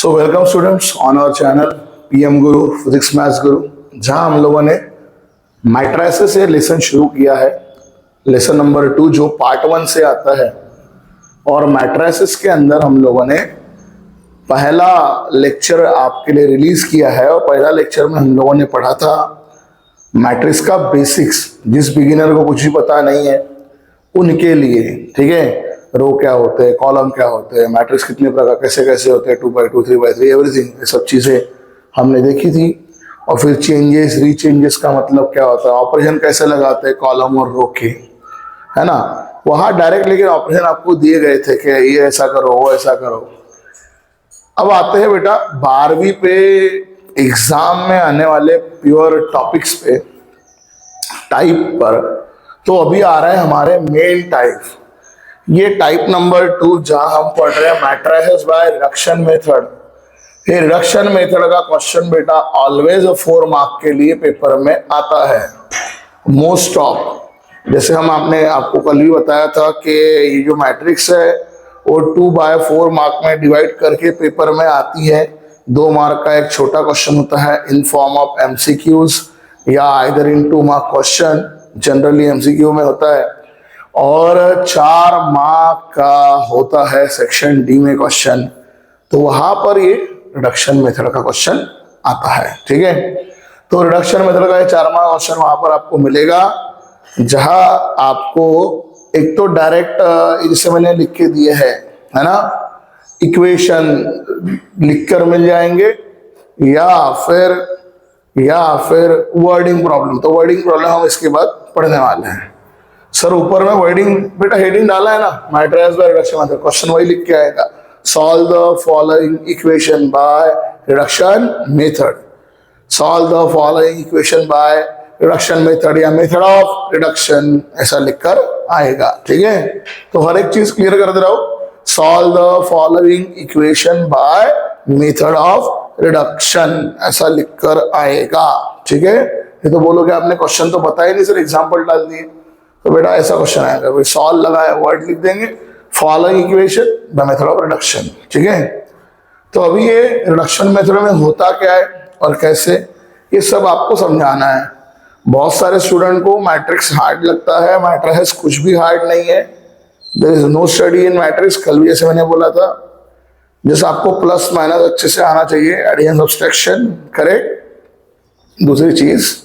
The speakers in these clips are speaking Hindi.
So welcome students on our channel PM Guru physics maths Guru, जहां हम लोगों ने मैट्रिसेस से लेसन शुरू किया है। लेसन नंबर 2 जो पार्ट 1 से आता है, और मैट्रिसेस के अंदर हम लोगों ने पहला लेक्चर आपके लिए रिलीज किया है। और पहला लेक्चर में हम लोगों ने पढ़ा था मैट्रिक्स का बेसिक्स, जिस बिगिनर को कुछ भी पता नहीं है उनके लिए, ठीक है। रो क्या होते हैं, कॉलम क्या होते हैं, मैट्रिक्स कितने प्रकार कैसे कैसे होते हैं, 2x2, 3x3, एवरीथिंग, ये सब चीज़ें हमने देखी थी। और फिर चेंजेस, रीचेंजेस का मतलब क्या होता है, ऑपरेशन कैसे लगाते हैं कॉलम और रो के, है ना। वहाँ डायरेक्ट लेकिन ऑपरेशन आपको दिए गए थे कि ये ऐसा करो, वो ऐसा करो। अब आते हैं बेटा 12वीं पे एग्जाम में आने वाले प्योर टॉपिक्स पे, टाइप पर। तो अभी आ रहा है हमारे मेन टाइप। ये टाइप नंबर 2 जहां हम पढ़ रहे हैं मैट्रिसेस बाय रिडक्शन मेथड। ये रिडक्शन मेथड का क्वेश्चन बेटा ऑलवेज 4 मार्क के लिए पेपर में आता है, मोस्ट ऑफ। जैसे आपने आपको कल भी बताया था कि ये जो मैट्रिक्स है वो 2/4 मार्क में डिवाइड करके पेपर में आती है। 2 मार्क का एक छोटा क्वेश्चन होता है इन फॉर्म ऑफ एमसीक्यूज, या either in 2 mark question, generally MCQ में होता है। और 4 मार्क का होता है सेक्शन डी में क्वेश्चन। तो वहां पर ये रिडक्शन मेथड का क्वेश्चन आता है, ठीक है। तो रिडक्शन मेथड का ये 4 मार्क क्वेश्चन वहां पर आपको मिलेगा, जहां आपको एक तो डायरेक्ट जैसे मैंने लिख के दिए है ना, इक्वेशन लिखकर मिल जाएंगे, या फिर वर्डिंग प्रॉब्लम। तो वर्डिंग प्रॉब्लम हम इसके बाद पढ़ने वाले हैं। सर ऊपर में वर्डिंग बेटा हेडिंग डाला है ना, matrices by reduction method, question वही लिख के आएगा, solve the following equation by reduction method. Solve the following equation by reduction method, या मेथड ऑफ रिडक्शन, ऐसा लिखकर आएगा, ठीक है। तो हर एक चीज क्लियर कर दे रहा हूं, solve the following equation by method of reduction, ऐसा लिखकर आएगा, ठीक है। ये तो बोलोगे आपने क्वेश्चन तो बताया नहीं सर, एग्जाम्पल डाल दिए। तो बेटा ऐसा क्वेश्चन आएगा, भाई सॉल्व लगाया, वर्ड लिख देंगे, following equation the method of reduction, ठीक है। तो अभी ये रिडक्शन मेथड में होता क्या है और कैसे, ये सब आपको समझाना है। बहुत सारे स्टूडेंट को मैट्रिक्स हार्ड लगता है, मैट्रिक्स कुछ भी हार्ड नहीं है। There is no study in matrix. कल भी जैसे मैंने बोला था, जैसे आपको प्लस माइनस अच्छे से आना चाहिए, एडिशन सब्सट्रैक्शन, करेक्ट। दूसरी चीज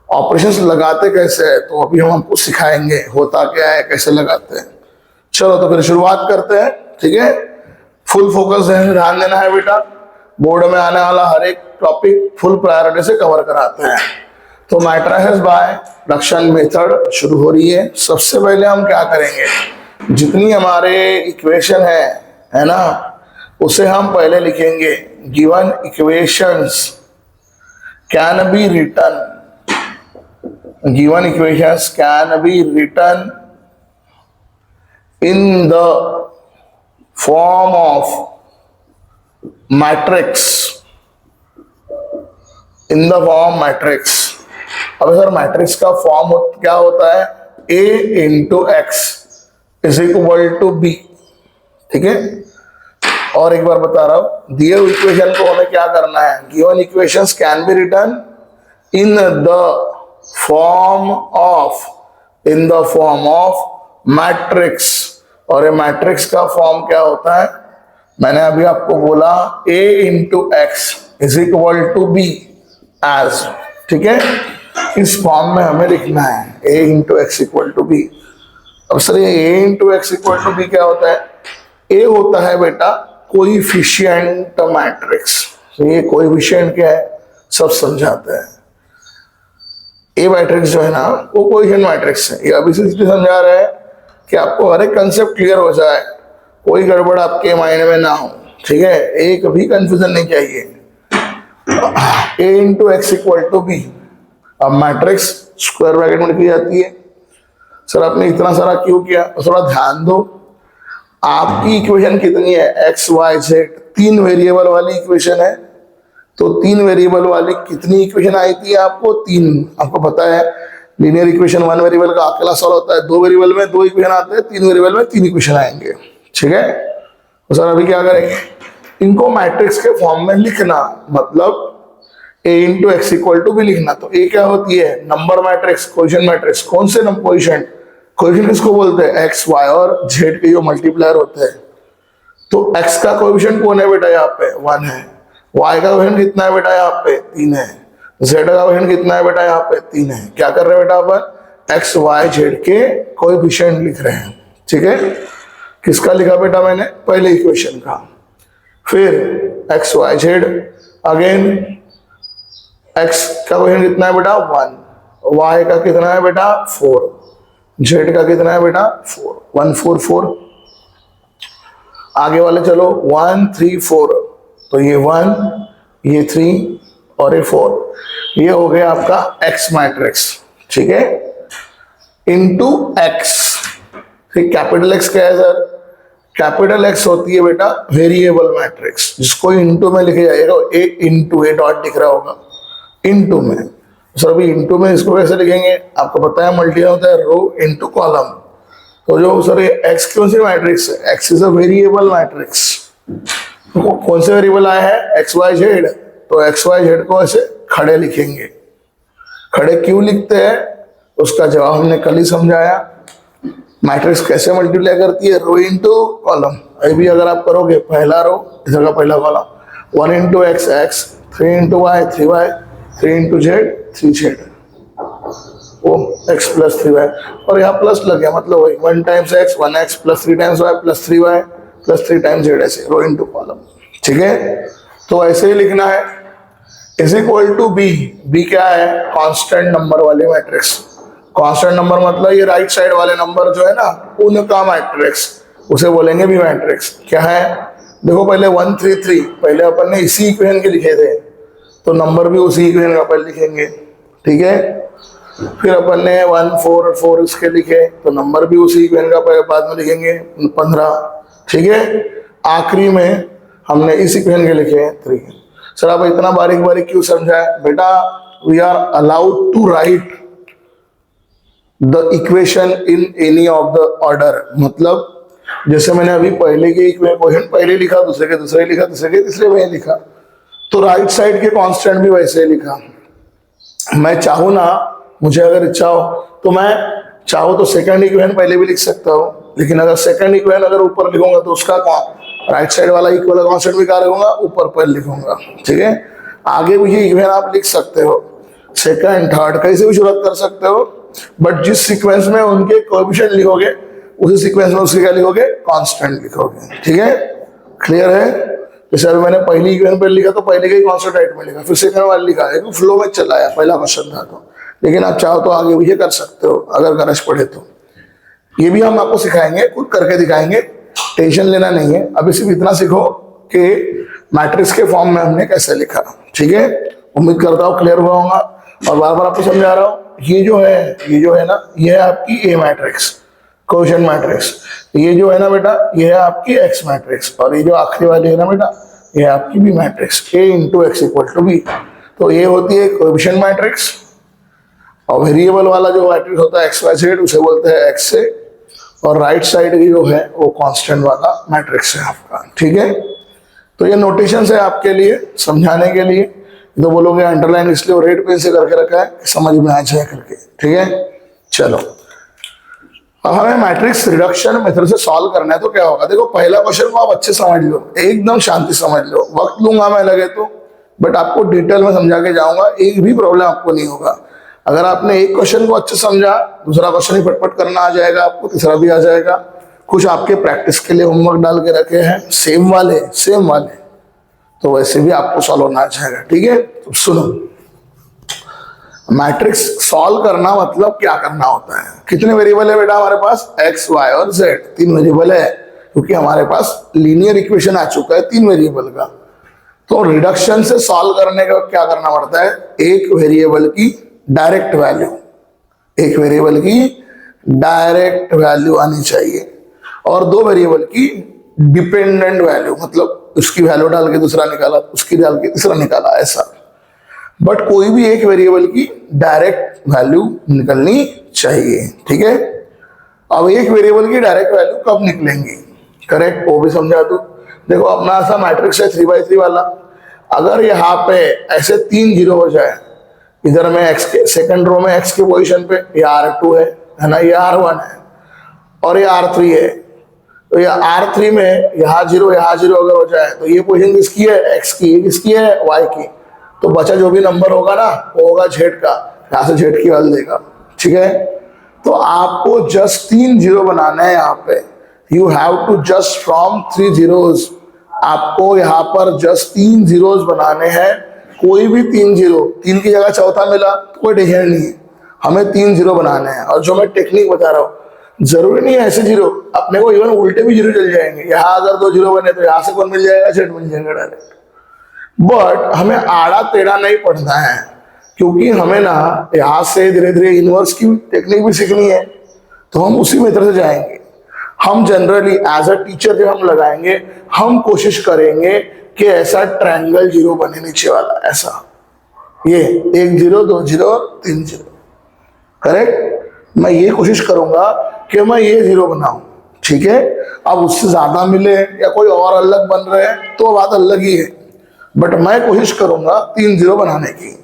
ऑपरेशंस लगाते कैसे है, तो अभी हम आपको सिखाएंगे होता क्या है, कैसे लगाते हैं। चलो तो फिर शुरुआत करते हैं, ठीक है। फुल फोकस ध्यान देना है बेटा, बोर्ड में आने वाला हर एक टॉपिक फुल प्रायोरिटी से कवर कराते हैं। तो मैट्रिसेस बाय रिडक्शन मेथड शुरू हो रही है। सबसे पहले हम क्या करेंगे, जितनी हमारे इक्वेशन है ना, उसे हम पहले लिखेंगे। Given equations can be written, given equations can be written in the form of matrix, in the form matrix। अब सर मैट्रिक्स का फॉर्म क्या होता है, a into x is equal to b, ठीक है। और एक बार बता रहा हूं, दिए हुए इक्वेशन को हमें क्या करना है, given equations can be written in the form of matrix. और ये मैट्रिक्स का फॉर्म क्या होता है, मैंने अभी आपको बोला a into x is equal to b as, ठीक है। इस फॉर्म में हमें लिखना है a into x equal to b। अब सर ये a into x equal to b क्या होता है, a होता है बेटा कोएफिशिएंट मैट्रिक्स। ये कोएफिशिएंट क्या है सब समझाते हैं। ए मैट्रिक्स जो है ना वो कोएफिशिएंट मैट्रिक्स है। ये अभी से इसलिए समझा रहे हैं कि आपको हर एक कंसेप्ट क्लियर हो जाए, कोई गड़बड़ आपके माइंड में ना हो, ठीक है। ए कभी कंफ्यूजन नहीं चाहिए। a into X equal to B. अब मैट्रिक्स स्क्वायर ब्रैकेट में लिखी जाती है। सर आपने इतना सारा क्यों किया, तो थोड़ा ध्यान दो। आपकी इक्वेशन कितनी है, एक्स वाई जेड, 3 वेरिएबल वाली इक्वेशन है। तो 3 वेरिएबल वाली कितनी इक्वेशन आई थी आपको, 3। आपको पता है लीनियर इक्वेशन 1 वेरिएबल का अकेला सॉल्व होता है, 2 वेरिएबल में 2 इक्वेशन आते हैं, 3 वेरिएबल में 3 इक्वेशन आएंगे, ठीक है। तो सर अभी क्या करेंगे, इनको मैट्रिक्स के फॉर्म में लिखना, मतलब a into X equal to B लिखना। तो ए क्या होती है? Number matrix, coefficient matrix. कौन से नंबर कोएफिशिएंट? कोएफिशिएंट किसको बोलते हैं? एक्स, वाई और जेड के जो मल्टीप्लायर होते हैं। तो x का कोएफिशिएंट कौन है बेटा? यहाँ पे 1 है। y का कोएफिशिएंट कितना है बेटा? यहाँ पे 3 है। z का कोएफिशिएंट कितना है बेटा? यहाँ पे 3 है। क्या कर रहे हैं बेटा अपन? x, y, z के कोएफिशिएंट लिख रहे हैं, ठीक है। किसका लिखा बेटा मैंने? पहले इक्वेशन का। फिर x, y, z, again x का कोएफिशिएंट कितना है बेटा? 1, y का कितना है बेटा? 4, z का कितना है बेटा? 4, 1 4 4। आगे वाले चलो 1 3 4, तो ये 1, ये 3 और ये 4, ये हो गया आपका x मैट्रिक्स, ठीक है, इनटू x। फिर कैपिटल X क्या है सर? कैपिटल X होती है बेटा वेरिएबल मैट्रिक्स, जिसको इनटू में लिखे जाएगा। ए इंटू, ए डॉट दिख रहा होगा इनटू में। सर अभी इनटू में इसको कैसे लिखेंगे? आपको पता है मल्टीप्लाई होता है रो इनटू कॉलम। तो जो सर ये x कौन सी मैट्रिक्स है? x is a variable matrix. तो कौन से वेरिएबल आए हैं? x y z। तो x y z को ऐसे खड़े लिखेंगे। खड़े क्यों लिखते हैं उसका जवाब हमने कल ही समझाया। मैट्रिक्स कैसे मल्टीप्लाई करती है? Row into column. अभी अगर आप करोगे पहला रो इधर का पहला column, 1 into X X, 3 into Y 3y, 3 into Z 3z, वो x प्लस 3y, और यहाँ प्लस लग गया, मतलब वही 1 times x 1x plus 3 times y plus 3y plus 3 times z, ऐसे रो इनटू कॉलम, ठीक है। तो ऐसे ही लिखना है। Is equal to B. B क्या है? कांस्टेंट नंबर वाले मैट्रिक्स। कांस्टेंट नंबर मतलब ये राइट साइड वाले नंबर जो है ना, उनका मैट्रिक्स, उसे बोलेंगे बी मैट्रिक्स। क्या है? देखो पहले 1 3 3 पहले अपन ने इसी इक्वेशन के लिखे थे, तो नंबर भी उसी इक्वेशन का पहले लिखेंगे, ठीक है। फिर अपन ने 1 4 4 इसके लिखे, तो नंबर भी उसी इक्वेशन का बाद में लिखेंगे 15, ठीक है। आखिरी में हमने इस इक्वेशन के लिखे 3। सर आप इतना बारीक बारीक क्यों समझाए? बेटा we are allowed to write the equation in any of the order. मतलब जैसे मैंने अभी पहले के इक्वेशन पहले लिखा, दूसरे के दूसरे लिखा, तीसरे के तीसरे में लिखा, तो राइट साइड के कांस्टेंट भी वैसे लिखा। मैं चाहूँ ना, मुझे अगर इच्छा हो तो मैं चाहूँ तो सेकंड इक्वेशन पहले भी लिख सकता हूँ, लेकिन अगर सेकंड इक्वेशन अगर ऊपर लिखूंगा तो उसका राइट साइड वाला इक्वल कांस्टेंट भी क्या लिखूंगा? ऊपर पर लिखूंगा, ठीक है। आगे भी ये इक्वेशन आप लिख सकते हो, सेकंड थर्ड कैसे भी शुरुआत कर सकते हो, बट जिस सीक्वेंस में उनके कोएफिशिएंट लिखोगे उसी सीक्वेंस में उसके क्या लिखोगे? कांस्टेंट लिखोगे, ठीक है। क्लियर है? जैसे अभी मैंने पहली इक्वेशन पर लिखा तो पहले का ही कांस्टेंट राइट में लिखा, फिर सेकंड वाला लिखा, एक फ्लो में चला आया, पहला क्वेश्चन था तो। लेकिन आप चाहो तो आगे भी ये कर सकते हो अगर गरज पड़े तो। ये भी हम आपको सिखाएंगे, खुद करके दिखाएंगे, टेंशन लेना नहीं है। अभी सिर्फ इतना सीखो कि मैट्रिक्स के फॉर्म में हमने कैसे लिखा, ठीक है। उम्मीद करता हूँ क्लियर हुआ होगा। और बार बार आपको समझा रहा हूँ, ये जो है ना, ये है आपकी ए मैट्रिक्स, कोएफिशिएंट मैट्रिक्स। ये जो है ना बेटा, ये है आपकी एक्स मैट्रिक्स, और ये जो आखिरी वाली है ना बेटा, ये है आपकी B matrix. A into X equal to B. तो ये होती है कोएफिशिएंट मैट्रिक्स, और वेरिएबल वाला जो मैट्रिक्स होता है एक्स वाई जेड, उसे बोलते हैं एक्स से, और राइट साइड की जो है वो कांस्टेंट वाला मैट्रिक्स है आपका, ठीक है। तो ये नोटेशन है आपके लिए समझाने के लिए। तो बोलोगे अंडरलाइन इसलिए वो रेड पेन से करके रखा है समझ में आ जाए करके, ठीक है। चलो अब हमें मैट्रिक्स रिडक्शन मेथड से सॉल्व करना है। तो क्या होगा? देखो पहला क्वेश्चन को आप अच्छे समझ लो, एकदम शांति समझ लो, वक्त लूंगा मैं लगे तो, बट आपको डिटेल में समझा के जाऊंगा, एक भी प्रॉब्लम आपको नहीं होगा। अगर आपने एक क्वेश्चन को अच्छे समझा, दूसरा क्वेश्चन ही फटफट करना आ जाएगा आपको, तीसरा भी आ जाएगा। कुछ आपके प्रैक्टिस के लिए होमवर्क डाल के रखे हैं सेम वाले, तो वैसे भी आपको सॉल्व होना आ जाएगा, ठीक है। तो सुनो, मैट्रिक्स सॉल्व करना मतलब क्या करना होता है? कितने वेरिएबल है बेटा हमारे पास? एक्स वाई और जेड, 3 वेरिएबल है, क्योंकि हमारे पास लीनियर इक्वेशन आ चुका है 3 वेरिएबल का। तो रिडक्शन से सॉल्व करने का क्या करना पड़ता है? एक वेरिएबल की डायरेक्ट वैल्यू, एक वेरिएबल की डायरेक्ट वैल्यू आनी चाहिए, और 2 वेरिएबल की डिपेंडेंट वैल्यू, मतलब उसकी वैल्यू डाल के दूसरा निकाला, उसकी डाल के तीसरा निकाला, ऐसा। बट कोई भी एक वेरिएबल की डायरेक्ट वैल्यू निकलनी चाहिए, ठीक है। अब एक वेरिएबल की डायरेक्ट वैल्यू कब निकलेंगी? करेक्ट, वो भी समझा दूं। देखो अपना ऐसा मैट्रिक्स है 3x3 वाला, अगर यहाँ पे ऐसे 3 जीरो हो जाए, इधर में x के सेकंड रो में x के पोजीशन पे ये R2 है ना, ये R1 है और ये R3 है, तो ये R3 में यहाँ जीरो अगर हो जाए तो ये पोजीशन किसकी है, x की, ये किसकी है, y की। तो बचा जो भी नंबर होगा ना वो होगा z का, यहाँ से z की वैल्यू देगा। ठीक है, तो आपको जस्ट 3 जीरो बनाना है यहाँ पे। You have to just from 3 zeros, आपको यहाँ पर जस्ट 3 जीरोज बनाने हैं। कोई भी 3 जीरो, 3 की जगह चौथा मिला तो कोई टेंशन नहीं है, हमें 3 जीरो बनाने हैं। और जो मैं टेक्निक बता रहा हूँ, जरूरी नहीं है ऐसे जीरो, अपने को इवन उल्टे भी जीरो चल जाएंगे। यहाँ अगर 2 जीरो बने तो यहाँ से कौन मिल जाएगा, z मिल जाएगा डायरेक्ट। बट हमें आड़ा टेढ़ा नहीं पढ़ना है, क्योंकि हमें ना यहाँ से धीरे धीरे इनवर्स की टेक्निक भी सीखनी है, तो हम उसी मेथड से जाएंगे। हम जनरली एज अ टीचर जब हम लगाएंगे, हम कोशिश करेंगे कि ऐसा ट्रायंगल जीरो बने नीचे वाला, ऐसा ये 1 जीरो 2 जीरो और 3 जीरो, करेक्ट। मैं ये कोशिश करूंगा कि मैं ये जीरो बनाऊं, ठीक है। अब उससे ज्यादा मिले या कोई और अलग बन रहे हैं तो बात अलग ही है, बट मैं कोशिश करूंगा 3 जीरो बनाने की।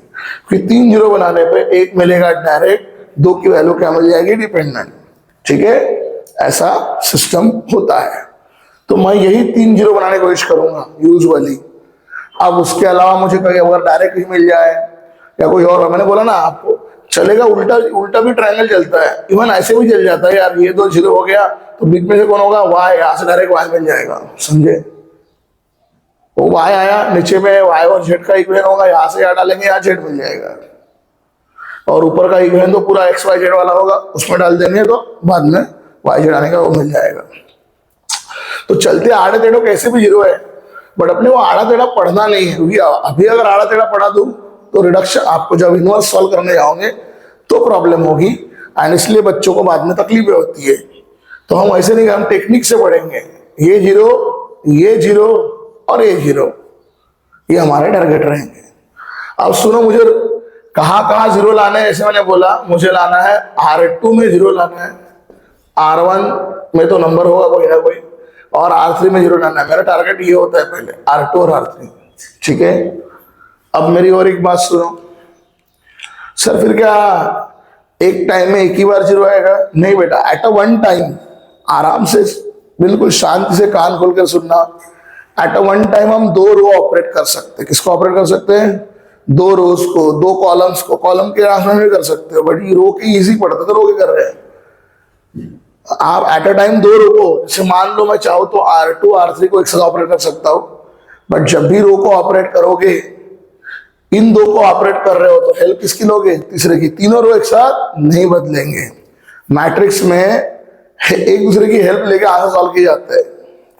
फिर 3 जीरो बनाने पे 1 मिलेगा डायरेक्ट, 2 की वैल्यू क्या मिल जाएगी, डिपेंडेंट। ठीक है, ऐसा सिस्टम होता है। तो मैं यही 3 जीरो बनाने की कोशिश करूंगा यूजुअली। अब उसके अलावा मुझे कहीं अगर डायरेक्ट ही मिल जाए या कोई और, मैंने बोला ना आपको चलेगा, उल्टा भी ट्रायंगल चलता है, इवन ऐसे भी चल जाता है यार। ये 2 जीरो हो गया तो बीच में से कौन होगा, वाई, यहाँ से डायरेक्ट वाई मिल जाएगा, समझे। वो वाई आया, नीचे में वाई और जेड का इक्वेशन होगा, यहाँ से यहाँ डालेंगे, यहाँ जेड मिल जाएगा। और ऊपर का इक्वेशन तो पूरा एक्स वाई जेड वाला होगा, उसमें डाल देंगे तो बाद में वाई जेड आने का वो मिल जाएगा। तो चलते आड़े टेढ़ों कैसे भी जीरो है, बट अपने वो आड़ा टेढ़ा पढ़ना नहीं है, क्योंकि अभी अगर आड़ा टेढ़ा पढ़ा दूं तो रिडक्शन, आपको जब इनवर्स सॉल्व करने जाओगे तो प्रॉब्लम होगी, एंड इसलिए बच्चों को बाद में तकलीफें होती है। तो हम ऐसे नहीं, हम टेक्निक से पढ़ेंगे। ये जीरो और ये जीरो, ये हमारे टारगेट रहेंगे। अब सुनो, मुझे कहाँ जीरो लाना है, ऐसे मैंने बोला मुझे लाना है R2 में जीरो लाना है, R1 में तो नंबर होगा कोई ना कोई, और R3 में जीरो लाना है। मेरा टारगेट ये होता है पहले, R2 और R3। ठीक है, अब मेरी और एक बात सुनो सर, फिर क्या एक टाइम में एक ही बार जीरो आएगा? नहीं बेटा, एट अ वन टाइम, आराम से बिल्कुल शांति से कान खोल कर सुनना। एट अ वन टाइम हम 2 रो ऑपरेट कर सकते हैं। किसको ऑपरेट कर सकते हैं? 2 रोज को, 2 कॉलम्स को। कॉलम के आसमान में कर सकते हो, बट ये रो के इजी पड़ता है तो रो के कर रहे हैं। आप एट अ टाइम 2 रो को, जैसे मान लो मैं चाहूँ तो R2 R3 को एक साथ ऑपरेट कर सकता हूँ, बट जब भी रो को ऑपरेट करोगे, इन 2 को ऑपरेट कर रहे हो तो हेल्प किसकी लोगे? तीसरे की। तीनों रो एक साथ नहीं बदलेंगे। मैट्रिक्स में एक दूसरे की हेल्प लेके आंसर सॉल्व किए जाते हैं,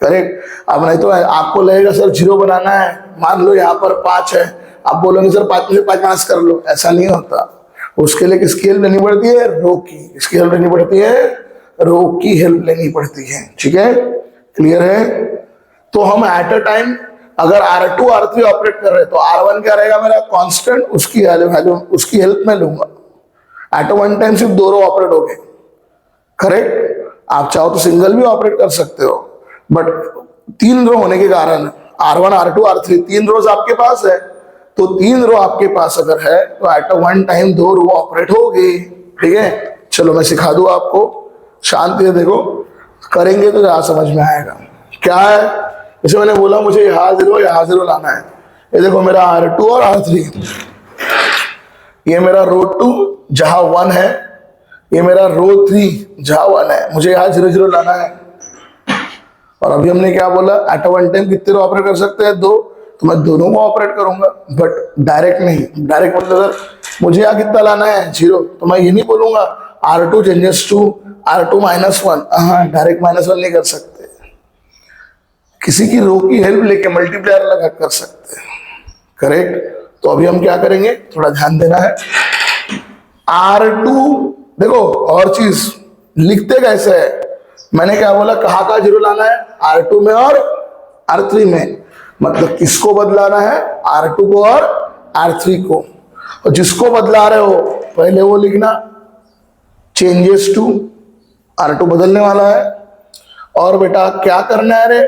करेक्ट। अब नहीं तो आपको लगेगा सर जीरो बनाना है, मान लो यहाँ पर 5 है, आप बोलोगे सर 5 में से 5 माइनस कर लो, ऐसा नहीं होता। उसके लिए किसकी हेल्प लेनी पड़ती है? रो की। किसकी हेल्प लेनी पड़ती है? रो की हेल्प लेनी पड़ती है। ठीक है, क्लियर है। तो हम एट अ टाइम अगर R2 R3 ऑपरेट कर रहे हैं तो R1 क्या रहेगा मेरा? कांस्टेंट, उसकी वैल्यू उसकी हेल्प में लूंगा। एट अ वन टाइम सिर्फ 2 रो ऑपरेट हो गए, करेक्ट। आप चाहो तो सिंगल भी ऑपरेट कर सकते हो, बट 3 रो होने के कारण R1 R2 R3 3 रोज आपके पास है, तो 3 रो आपके पास अगर है तो at a one time 2 row operate होगी। ठीक है, चलो मैं सिखा दूं आपको, शांति से देखो, करेंगे तो जरा समझ में आएगा। क्या है, जैसे मैंने बोला मुझे यहाँ जीरो लाना है। ये देखो मेरा R2 और R3, ये मेरा रो 2 जहां 1 है, ये मेरा रो 3 जहां 1 है, मुझे यहाँ 0 0 लाना है। और अभी हमने क्या बोला, एट अ वन टाइम कितने रो ऑपरेट कर सकते हैं? 2, तो मैं दोनों को ऑपरेट करूंगा, बट डायरेक्ट नहीं। डायरेक्ट मतलब मुझे यहाँ कितना लाना है? 0, तो मैं ये नहीं बोलूंगा R2 चेंजेस टू R2 -1, हाँ, डायरेक्ट -1 नहीं कर सकते, किसी की रो की हेल्प लेके मल्टीप्लायर लगा कर सकते हैं, करेक्ट। तो अभी हम क्या करेंगे, थोड़ा ध्यान देना है। R2 देखो, और चीज लिखते कैसे है, मैंने क्या बोला, कहाँ जीरो लाना है? R2 में और R3 में। मतलब किसको बदलाना है? R2 को और R3 को। और जिसको बदला रहे हो पहले वो लिखना, चेंजेस टू, R2 बदलने वाला है। और बेटा क्या करना है रे,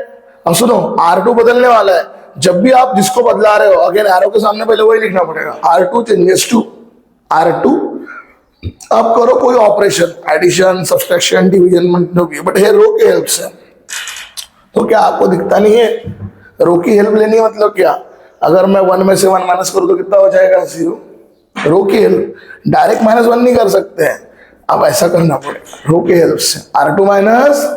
अब सुनो, R2 बदलने वाला है। जब भी आप जिसको बदला रहे हो, अगेन एरो के सामने पहले वही लिखना पड़ेगा, R2 चेंजेस टू R2। अब करो कोई ऑपरेशन, एडिशन, सब्सट्रैक्शन, डिवीजन, जो भी, बट ये रो के हेल्प से। तो क्या आपको दिखता नहीं है? रो की हेल्प लेनी है मतलब क्या? अगर मैं 1 में से 1 माइनस करूं तो कितना हो जाएगा? 0। रो की हेल्प, डायरेक्ट -1 नहीं कर सकते हैं, अब ऐसा करना पड़ेगा रो की हेल्प से, R2 माइनस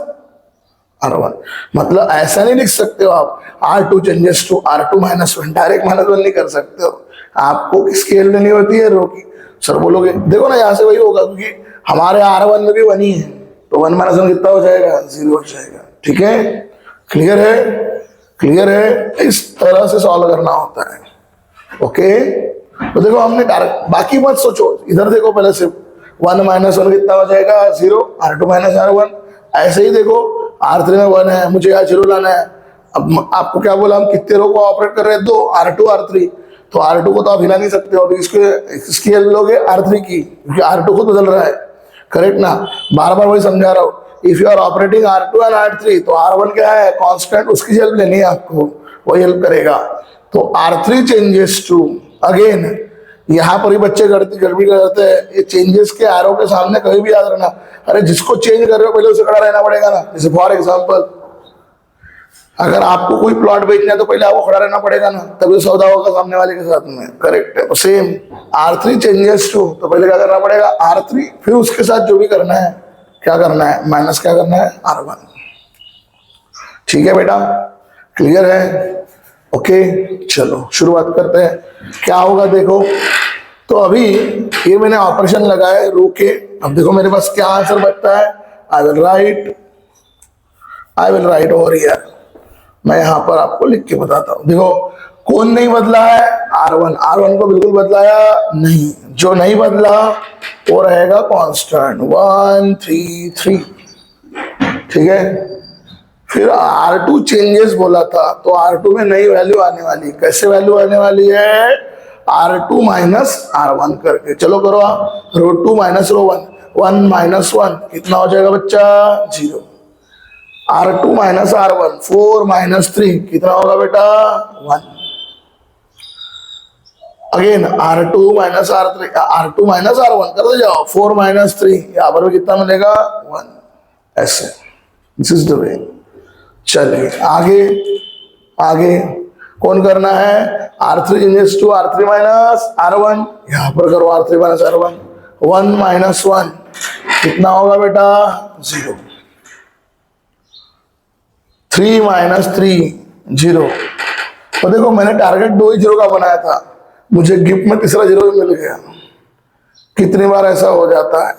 R1। मतलब ऐसा नहीं लिख सकते हो आप R2 changes to R2 -1, direct -1 नहीं कर सकते हो, आपको किसकी हेल्प लेनी होती है? रो की। सर बोलोगे देखो ना यहाँ से वही होगा, क्योंकि हमारे R1 में भी 1 ही है, तो 1 -1 कितना हो जाएगा? 0 हो जाएगा। ठीक है, क्लियर है? क्लियर है? इस तरह से सॉल्व करना होता है। ओके, तो देखो हमने डायरेक्ट, बाकी मत सोचो, इधर देखो पहले सिर्फ 1 -1 कितना हो जाएगा? 0, R2 माइनस R1। ऐसे ही देखो R3 में 1 है, मुझे यहाँ 0 लाना है। अब आपको क्या बोला, हम कितने रो को ऑपरेट कर रहे हैं? 2, R2 R3। तो R2 को तो आप हिला नहीं सकते हो, तो इसकी हेल्प लोगे R3 की, क्योंकि R2 खुद बदल रहा है। करेक्ट ना? बार बार वही समझा रहा हूँ, if you are operating R2 and R3, तो R1 क्या है? कांस्टेंट, उसकी हेल्प लेनी है आपको, वही हेल्प करेगा। तो R3 चेंजेस टू, अगेन यहाँ पर ही बच्चे गड़बड़ी करते हैं, ये चेंजेस के एरो के सामने कभी भी याद रखना, अरे जिसको चेंज कर रहे हो पहले उसे खड़ा रहना पड़ेगा ना। जैसे फॉर एग्जांपल, अगर आपको कोई प्लॉट बेचना है तो पहले आपको खड़ा रहना पड़ेगा ना, तभी सौदा होगा सामने वाले के साथ में। करेक्ट है? तो सेम R3 चेंजेस टू, तो पहले क्या करना पड़ेगा? R3, फिर उसके साथ जो भी करना है, क्या करना है? माइनस क्या करना है? R1। ठीक है बेटा, क्लियर है? ओके, चलो शुरुआत करते हैं। क्या होगा देखो, तो अभी ये मैंने ऑपरेशन लगाया रो के। अब देखो मेरे पास क्या आंसर बचता है? I will write over here. मैं यहां पर आपको लिख के बताता हूं। देखो कौन नहीं बदला है? R1 को बिल्कुल बदलाया नहीं, जो नहीं बदला वो रहेगा कांस्टेंट 1 3 3। ठीक है, फिर R2 चेंजेस बोला था, तो R2 में नई वैल्यू आने वाली। कैसे वैल्यू आने वाली है? R2 माइनस R1 करके। चलो करो आप, रो 2 माइनस रो 1, 1 माइनस 1 कितना हो जाएगा बच्चा? 0। R2 माइनस R1, 4 माइनस 3 कितना होगा बेटा? 1। Again R2 minus R3, R2 minus R1 कर दो जाओ, 4 माइनस 3, यहाँ पर भी कितना मिलेगा? 1। ऐसे, दिस इज द वे। चलिए आगे कौन करना है? R3 changes to R3 minus R1, यहाँ पर करो R3 माइनस R1, 1 माइनस 1 कितना होगा बेटा? 0। 3 माइनस 3 0। तो देखो मैंने टारगेट 2 ही 0 का बनाया था, मुझे गिफ्ट में तीसरा 0 भी मिल गया। कितनी बार ऐसा हो जाता है,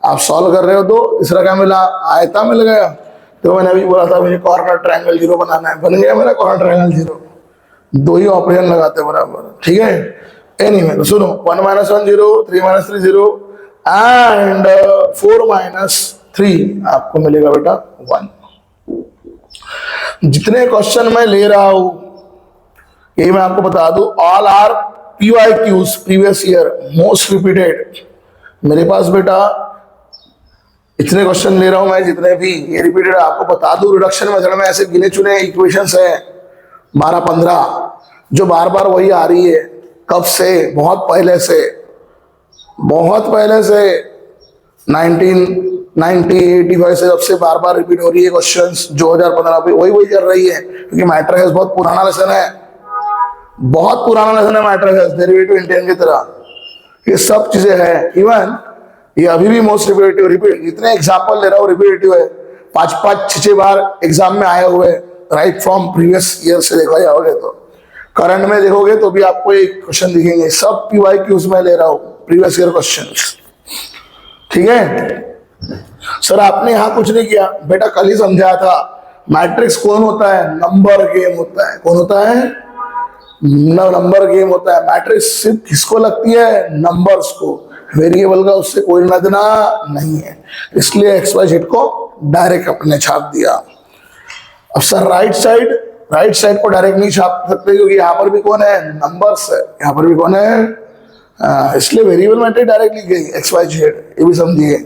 आप सॉल्व कर रहे हो तो तीसरा क्या मिला? आयता मिल गया। तो मैंने अभी बोला था मुझे कॉर्नर ट्रायंगल 0 बनाना है, बन गया मेरा कॉर्नर ट्रायंगल 0। 2 ही ऑपरेशन लगाते बराबर। ठीक है, एनीवे तो सुनो, 1 माइनस 1 0, 3 माइनस 3 0 एंड 4 माइनस 3 आपको मिलेगा बेटा 1। जितने क्वेश्चन मैं ले रहा हूं यही मैं आपको बता दूं, all are PYQs, previous year most repeated. मेरे पास बेटा इतने क्वेश्चन ले रहा हूं मैं, जितने भी ये रिपीटेड आपको बता दूं। रिडक्शन मेथड में ऐसे गिने चुने इक्वेशंस है 12-15 जो बार बार वही आ रही है। कब से? बहुत पहले से 1990-85 से, जब से बार बार रिपीट हो रही है क्वेश्चंस। 2015 पे वही चल रही है, क्योंकि मैट्रिक्स बहुत पुराना लेसन है, बहुत पुराना लेसन है मैट्रिक्स, डेरिवेटिव इंटेग्रल की तरह ये सब चीजें हैं। इवन ये अभी भी मोस्ट रिपीट, जितने एग्जाम्पल ले रहा हूँ रिपीटेटिव है, 5-5 6 बार एग्जाम में आए हुए, राइट फ्रॉम प्रीवियस ईयर से देखा जाओगे तो। करंट में देखोगे तो भी आपको एक क्वेश्चन दिखेंगे, सब PYQs में ले रहा हूँ, प्रीवियस ईयर क्वेश्चंस। ठीक है सर, आपने यहाँ कुछ नहीं किया बेटा, कल ही समझाया था मैट्रिक्स कौन होता है? नंबर गेम होता है। कौन होता है? नंबर गेम होता है। मैट्रिक्स सिर्फ किसको लगती है? नंबर्स को, वेरिएबल का उससे कोई लेना देना नहीं है, इसलिए XYZ को डायरेक्ट अपने छाप दिया। अब सर राइट साइड को डायरेक्ट नहीं छाप सकते, क्योंकि यहाँ पर भी कौन है? नंबर्स है, यहाँ पर भी कौन है? इसलिए वेरिएबल मैट्रिक्स डायरेक्ट लिख गई XYZ, ये भी समझिए।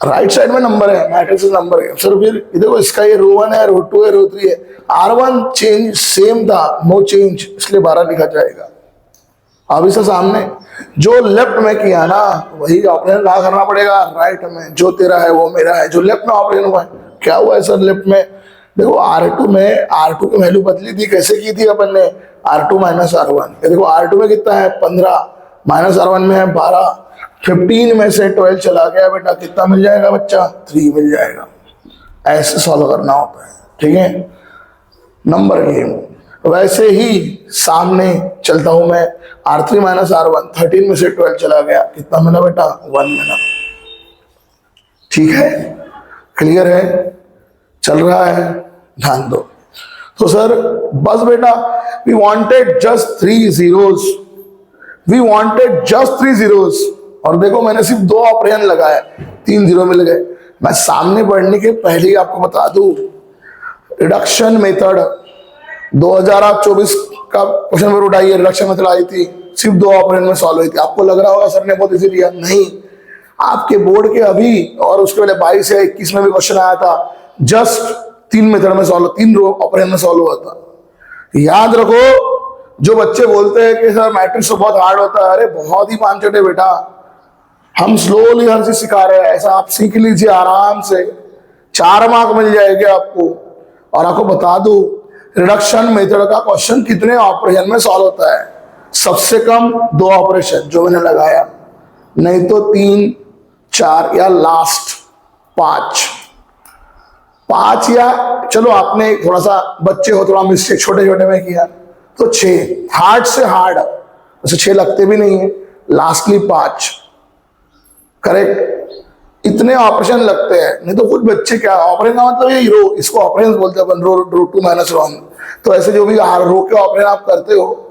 राइट साइड में नंबर है, मैट्रिक्स नंबर है सर। फिर देखो इसका ये रो 1 है, रो 2 है, रो 3 है। R1 चेंज सेम था, नो चेंज, इसलिए 12 लिखा जाएगा। अब इससे सामने जो लेफ्ट में किया ना वही ऑपरेशन ना करना पड़ेगा राइट में। जो तेरा है वो मेरा है, जो लेफ्ट में ऑपरेशन हुआ है। क्या हुआ है सर लेफ्ट में? देखो R2 में R2 की वैल्यू बदली थी, कैसे की थी अपन ने? R2 minus R1। देखो R2 में कितना है 15, माइनस R1 में है 12। 15 में से 12 चला गया बेटा, कितना मिल जाएगा बच्चा? 3 मिल जाएगा। ऐसे सॉल्व करना होता है, ठीक है, नंबर गेम। वैसे ही सामने चलता हूं मैं, R3 माइनस R1, 13 में से 12 चला गया, कितना मिला बेटा? 1 मिला। ठीक है, क्लियर है, चल रहा है, ध्यान दो। तो सर बस बेटा, we wanted just 3 zeros, we wanted just 3 zeros। और देखो मैंने सिर्फ 2 ऑपरेशन लगाए, 3 0 मिल गए। मैं सामने बढ़ने के पहले ही आपको बता दूं, रिडक्शन मेथड 2024 का क्वेश्चन पेपर उठाइए, रिडक्शन मेथड आई थी, सिर्फ 2 ऑपरेशन में सॉल्व हुई थी। आपको लग रहा होगा सर ने बहुत इजी लिया, नहीं। आपके बोर्ड के अभी और उसके पहले 22 या 21 में भी क्वेश्चन आया था, जस्ट 3 मेथड में सॉल्व, 3 ऑपरेशन में सॉल्व हुआ था। याद रखो, जो बच्चे बोलते हैं कि सर मैट्रिक्स तो बहुत हार्ड होता है, अरे बहुत ही पांचट है बेटा। हम स्लोली हर चीज सिखा रहे हैं, ऐसा आप सीख लीजिए आराम से, 4 मार्क मिल जाएंगे आपको। और आपको बता दूं, रिडक्शन मेथड का क्वेश्चन कितने ऑपरेशन में सॉल्व होता है? सबसे कम 2 ऑपरेशन जो मैंने लगाया, नहीं तो 3, 4 या लास्ट 5 या चलो आपने थोड़ा सा बच्चे हो, थोड़ा मिस्टेक छोटे छोटे में किया तो 6, हार्ड से हार्ड, वैसे 6 लगते भी नहीं है, लास्टली 5, करेक्ट। इतने ऑपरेशन लगते हैं, नहीं तो कुछ बच्चे क्या ऑपरेशन का मतलब ये रो, इसको ऑपरेशन बोलते हैं अपन, रो 2 माइनस 1। तो ऐसे जो भी रो के ऑपरेशन आप करते हो,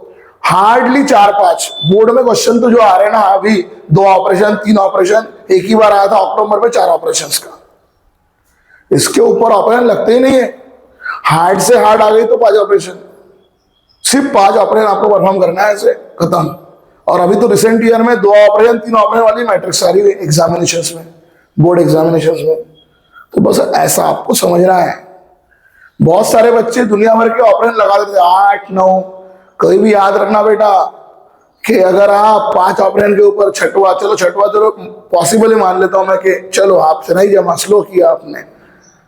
हार्डली 4-5 बोर्ड में क्वेश्चन तो जो आ रहे हैं ना अभी, 2 ऑपरेशन 3 ऑपरेशन, एक ही बार आया था अक्टूबर में 4 ऑपरेशन का, इसके ऊपर ऑपरेशन लगते ही नहीं है। हार्ड से हार्ड आ गई तो 5 ऑपरेशन, सिर्फ 5 ऑपरेशन आपको परफॉर्म करना है, ऐसे खत्म। और अभी तो रिसेंट ईयर में 2 ऑपरेशन 3 ऑपरेशन वाली मैट्रिक्स आ रही है एग्जामिनेशंस में, बोर्ड एग्जामिनेशंस में। तो बस ऐसा आपको समझना है। बहुत सारे बच्चे दुनिया भर के ऑपरेशन लगा देते 8, 9। कहीं भी याद रखना बेटा कि अगर आप 5 ऑपरेशन के ऊपर छठवा, चलो पॉसिबल ही मान लेता हूं मैं कि चलो आपसे नहीं जमा, स्लो किया आपने,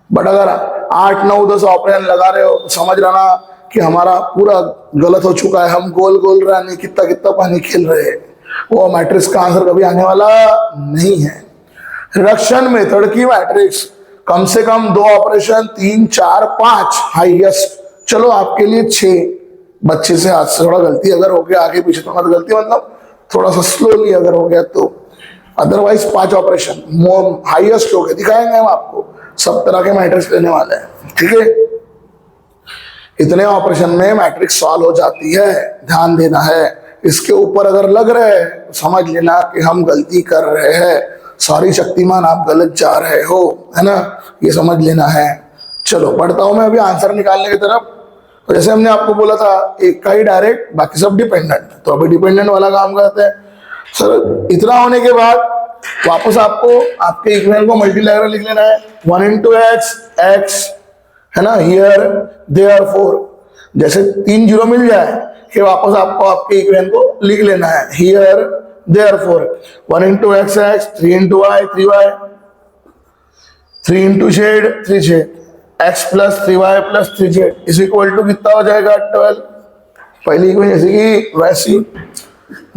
बट अगर 8, 9, 10 ऑपरेशन लगा रहे हो तो समझ रहा ना कि हमारा पूरा गलत हो चुका है, हम गोल गोल रहा नहीं, कितना कितना पानी खेल रहे हैं, वो मैट्रिक्स का आंसर कभी आने वाला नहीं है। रिडक्शन मेथड की मैट्रिक्स कम से कम 2 ऑपरेशन, 3, 4, 5 हाईएस्ट, चलो आपके लिए 6। बच्चे से हाथ से थोड़ा गलती अगर हो गया आगे पीछे, तो गलती मतलब थोड़ा सा स्लोली अगर हो गया तो, अदरवाइज 5 ऑपरेशन हाईएस्ट हो गए, दिखाएंगे हम आपको, सब तरह के मैट्रिक्स लेने वाले हैं, ठीक है। इतने ऑपरेशन में मैट्रिक्स सॉल्व हो जाती है, ध्यान देना है। इसके ऊपर अगर लग रहे हैं तो समझ लेना कि हम गलती कर रहे हैं, सॉरी शक्तिमान आप गलत जा रहे हो, है ना, ये समझ लेना है। चलो बढ़ता हूं मैं अभी आंसर निकालने की तरफ। तो जैसे हमने आपको बोला था एक का ही डायरेक्ट, बाकी सब डिपेंडेंट, तो अभी डिपेंडेंट वाला काम करते हैं। सर इतना होने के बाद वापस आपको आपके इक्वेशन को मल्टीप्लाई लिख लेना है, 1 into x, है ना, हियर देयरफॉर। जैसे 3 0 मिल जाए कि वापस आपको आपके इक्वेशन को लिख लेना है, here therefore 1 into x, 3 into y, 3y, 3 into z, 3z, x plus 3y plus 3z is equal to कितना हो जाएगा? 12। पहली इक्वेशन जैसे कि वैसी,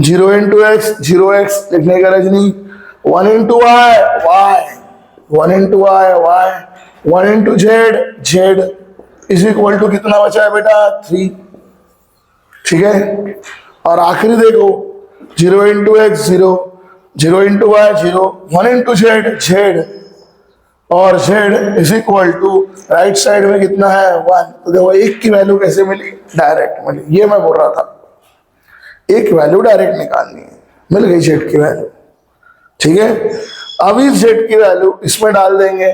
0 into x, 0x लिखने का Rajni, 1 into y, y, 1 into y, y, 1 into z, z is equal to कितना बचा है बेटा? 3, ठीक है। और आखिरी देखो, 0 into x 0, 0 into y 0, 1 into z z, और z is equal to right side में कितना है? 1। तो देखो एक की वैल्यू कैसे मिली? डायरेक्ट मिली, ये मैं बोल रहा था, एक वैल्यू डायरेक्ट निकालनी है, मिल गई z की वैल्यू, ठीक है। अब इस z की वैल्यू इसमें डाल देंगे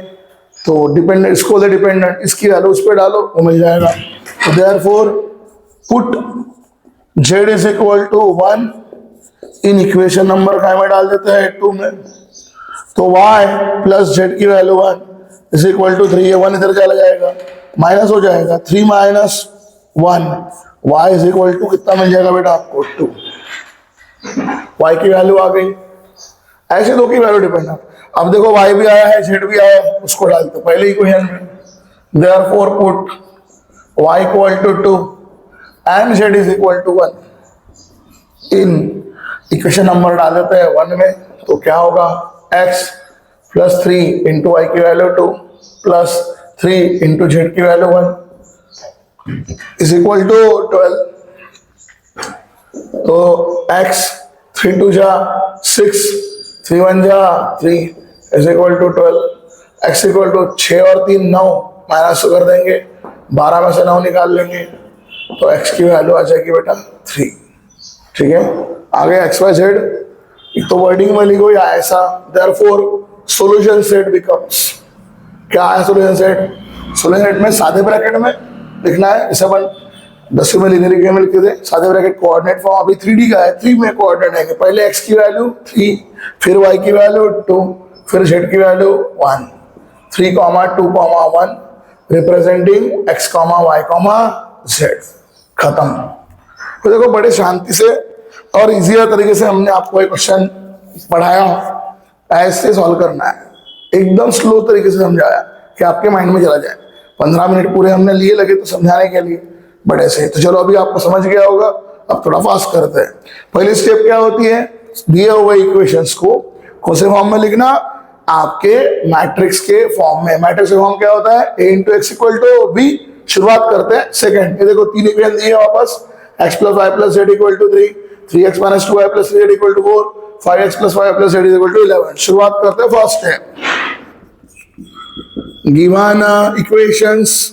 तो डिपेंडेंट, इसको दे डिपेंडेंट, इसकी वैल्यू उस पर डालो वो मिल जाएगा। तो therefore put z is equal to 1 in equation number 5 में डाल देते हैं 2 में, तो y प्लस जेड की वैल्यू 1 इज इक्वल टू 3, ये 1 इधर चला जाएगा, माइनस हो जाएगा, 3 minus 1, y is equal to कितना मिल जाएगा बेटा आपको 2, y की वैल्यू आ गई। ऐसे दो की वैल्यू डिपेंड है। अब देखो y भी आया है z भी आया है, उसको डालते पहले इक्वेशन में, therefore put y equal to 2 and z is equal to 1 in equation number डाल देते हैं 1 में, तो क्या होगा x प्लस 3 इंटू वाई की वैल्यू 2 प्लस 3 इंटू जेड की वैल्यू 1 इज इक्वल टू 12। तो x 3 2 जा 6, 3 1 जा 3 is equal to 12, x equal to 6 और 3 9, माइनस कर देंगे, 12 में से 9 निकाल लेंगे, तो x की वैल्यू आ जाएगी बेटा 3। ठीक है, आगे एक्स वाई जेड, एक तो वर्डिंग में लिखो या ऐसा, देयरफॉर सॉल्यूशन सेट बिकम्स, क्या है सॉल्यूशन सेट? सॉल्यूशन सेट में सादे ब्रैकेट में लिखना है, जैसे अपन 10वीं में लीनियर इक्वेशन में लिखते थे, सादे ब्रैकेट कोऑर्डिनेट फॉर्म, अभी 3D का है, 3 में कोऑर्डिनेट आएंगे, पहले x की वैल्यू 3, फिर y की वैल्यू 2, फिर z की value 1, 3, 2, 1 representing x, y, z, खत्म। तो देखो बड़े शांति से और इजियर तरीके से हमने आपको एक क्वेश्चन पढ़ाया, ऐसे सॉल्व करना है, एकदम स्लो तरीके से समझाया कि आपके माइंड में चला जाए। 15 मिनट पूरे हमने लिए लगे तो समझाने के लिए बड़े से। तो चलो अभी आपको समझ गया होगा, अब थोड़ा फास्ट करते हैं। पहली स्टेप क्या होती है, दिए हुए इक्वेशंस को कौन से फॉर्म में लिखना, आपके मैट्रिक्स के फॉर्म में। मैट्रिक्स का फॉर्म क्या होता है, a into X equal to B. शुरुआत करते हैं सेकंड, ये देखो 3 इक्वेशन दिए वापस, x plus Y plus Z equal to 3, 3x minus 2y plus Z equal to 4, 5x plus Y plus Z equal to 11। शुरुआत करते हैं फर्स्ट है, given equations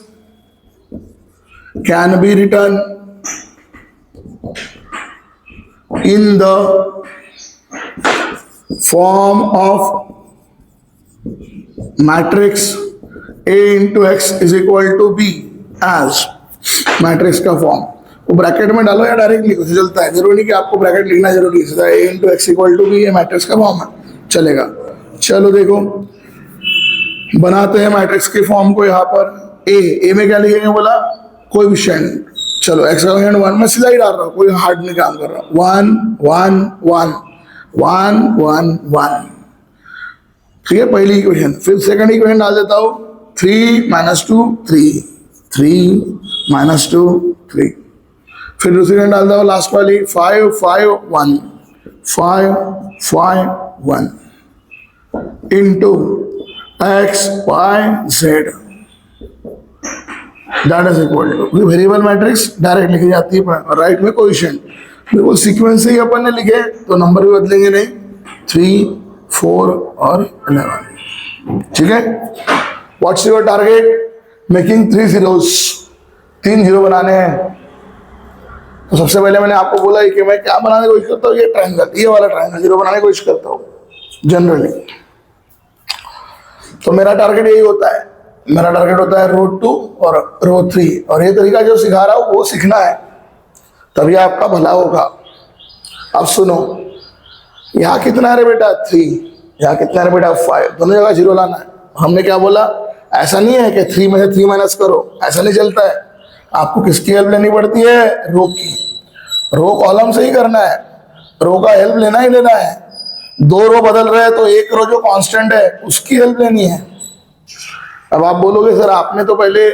can be written in the form of matrix A into X is equal to B as matrix का फॉर्म। वो ब्रैकेट में डालो या डायरेक्ट लिखो, चलता है, जरूरी नहीं कि आपको ब्रैकेट लिखना जरूरी है। A into X equal to B, ये मैट्रिक्स का फॉर्म है, चलेगा। चलो देखो बनाते हैं मैट्रिक्स के फॉर्म को। यहाँ पर ए में क्या लिखेंगे बोला, कोई भी नहीं। चलो एक्स का 1 में सीधा ही डाल रहा हूँ, कोई हार्ड नहीं काम कर रहा। 1 1 1 1 1 1, ठीक है पहली इक्वेशन। फिर सेकंड इक्वेशन डाल देता हूँ, 3 - 2 3, 3 - 2 3। फिर दूसरी इक्वेशन डालता हूँ लास्ट वाली, 5 5 1 5 5 1 into X Y Z, that is equal to variable matrix direct लिखी जाती है, राइट में क्वेश्चन बिल्कुल सीक्वेंस से ही अपन ने लिखे तो नंबर भी बदलेंगे नहीं, 3 4 और 11। ठीक है, what's your target, making 3 zeros, 3 zero बनाने हैं। तो सबसे पहले मैंने आपको बोला कि मैं क्या बनाने की कोशिश करता हूँ, ये ट्रायंगल, ये वाला ट्रायंगल जीरो बनाने की कोशिश करता हूँ जनरली। तो मेरा टारगेट यही होता है, मेरा टारगेट होता है रो 2 और रो 3, और ये तरीका जो सिखा रहा हूँ वो सीखना है, तभी आपका भला होगा। अब सुनो, यहाँ कितना है रे बेटा 3, यहाँ कितना है रे बेटा 5, दोनों जगह जीरो लाना है। हमने क्या बोला, ऐसा नहीं है कि 3 में से 3 माइनस करो, ऐसा नहीं चलता है। आपको किसकी हेल्प लेनी पड़ती है, रो की। रो कॉलम से ही करना है, रो का हेल्प लेना ही लेना है। 2 रो बदल रहे हैं तो एक रो जो कांस्टेंट है उसकी हेल्प लेनी है। अब आप बोलोगे सर आपने तो पहले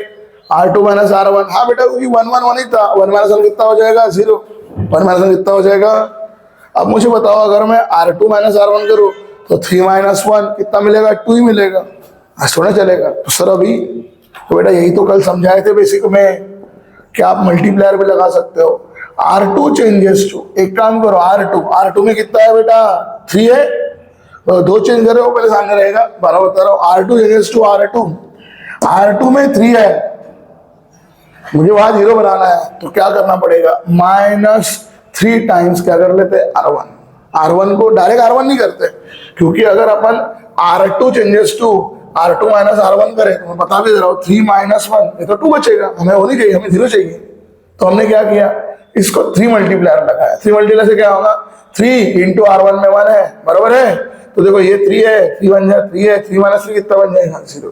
R2 - R1, हाँ बेटा क्योंकि 1 1 1 ही था, 1 - 1 कितना हो जाएगा 0, 1 - 1 कितना हो जाएगा। अब मुझे बताओ अगर मैं R2 - R1 करूँ तो 3 - 1 कितना मिलेगा, 2 ही मिलेगा, थोड़ा चलेगा। तो सर अभी तो बेटा यही तो कल समझाए थे बेसिक में कि आप मल्टीप्लायर भी लगा सकते हो। R2 चेंजेस टू, एक काम करो R2 में कितना है बेटा 3 है, तो 2 चेंज करे वो पहले सामने रहेगा, बारह बता रहा हूँ। R2 चेंजेस टू R2 में 3 है, मुझे वहां 0 बनाना है, तो क्या करना पड़ेगा, -3 टाइम्स क्या कर लेते R1 को डायरेक्ट R1 नहीं करते, क्योंकि अगर अपन R2 changes to R2 - R1 करें तो मैं बता भी दे रहा हूँ 3 - 1 ये तो 2 बचेगा, हमें वो नहीं चाहिए, हमें 0 चाहिए। तो हमने क्या किया, इसको 3 मल्टीप्लायर लगाया। 3 मल्टीप्लायर से क्या होगा, 3 इंटू R1 में 1 है, बराबर है, तो देखो ये 3 है, 3 बन जाए 3 है, 3 माइनस 3 कितना बन जाएगा 0।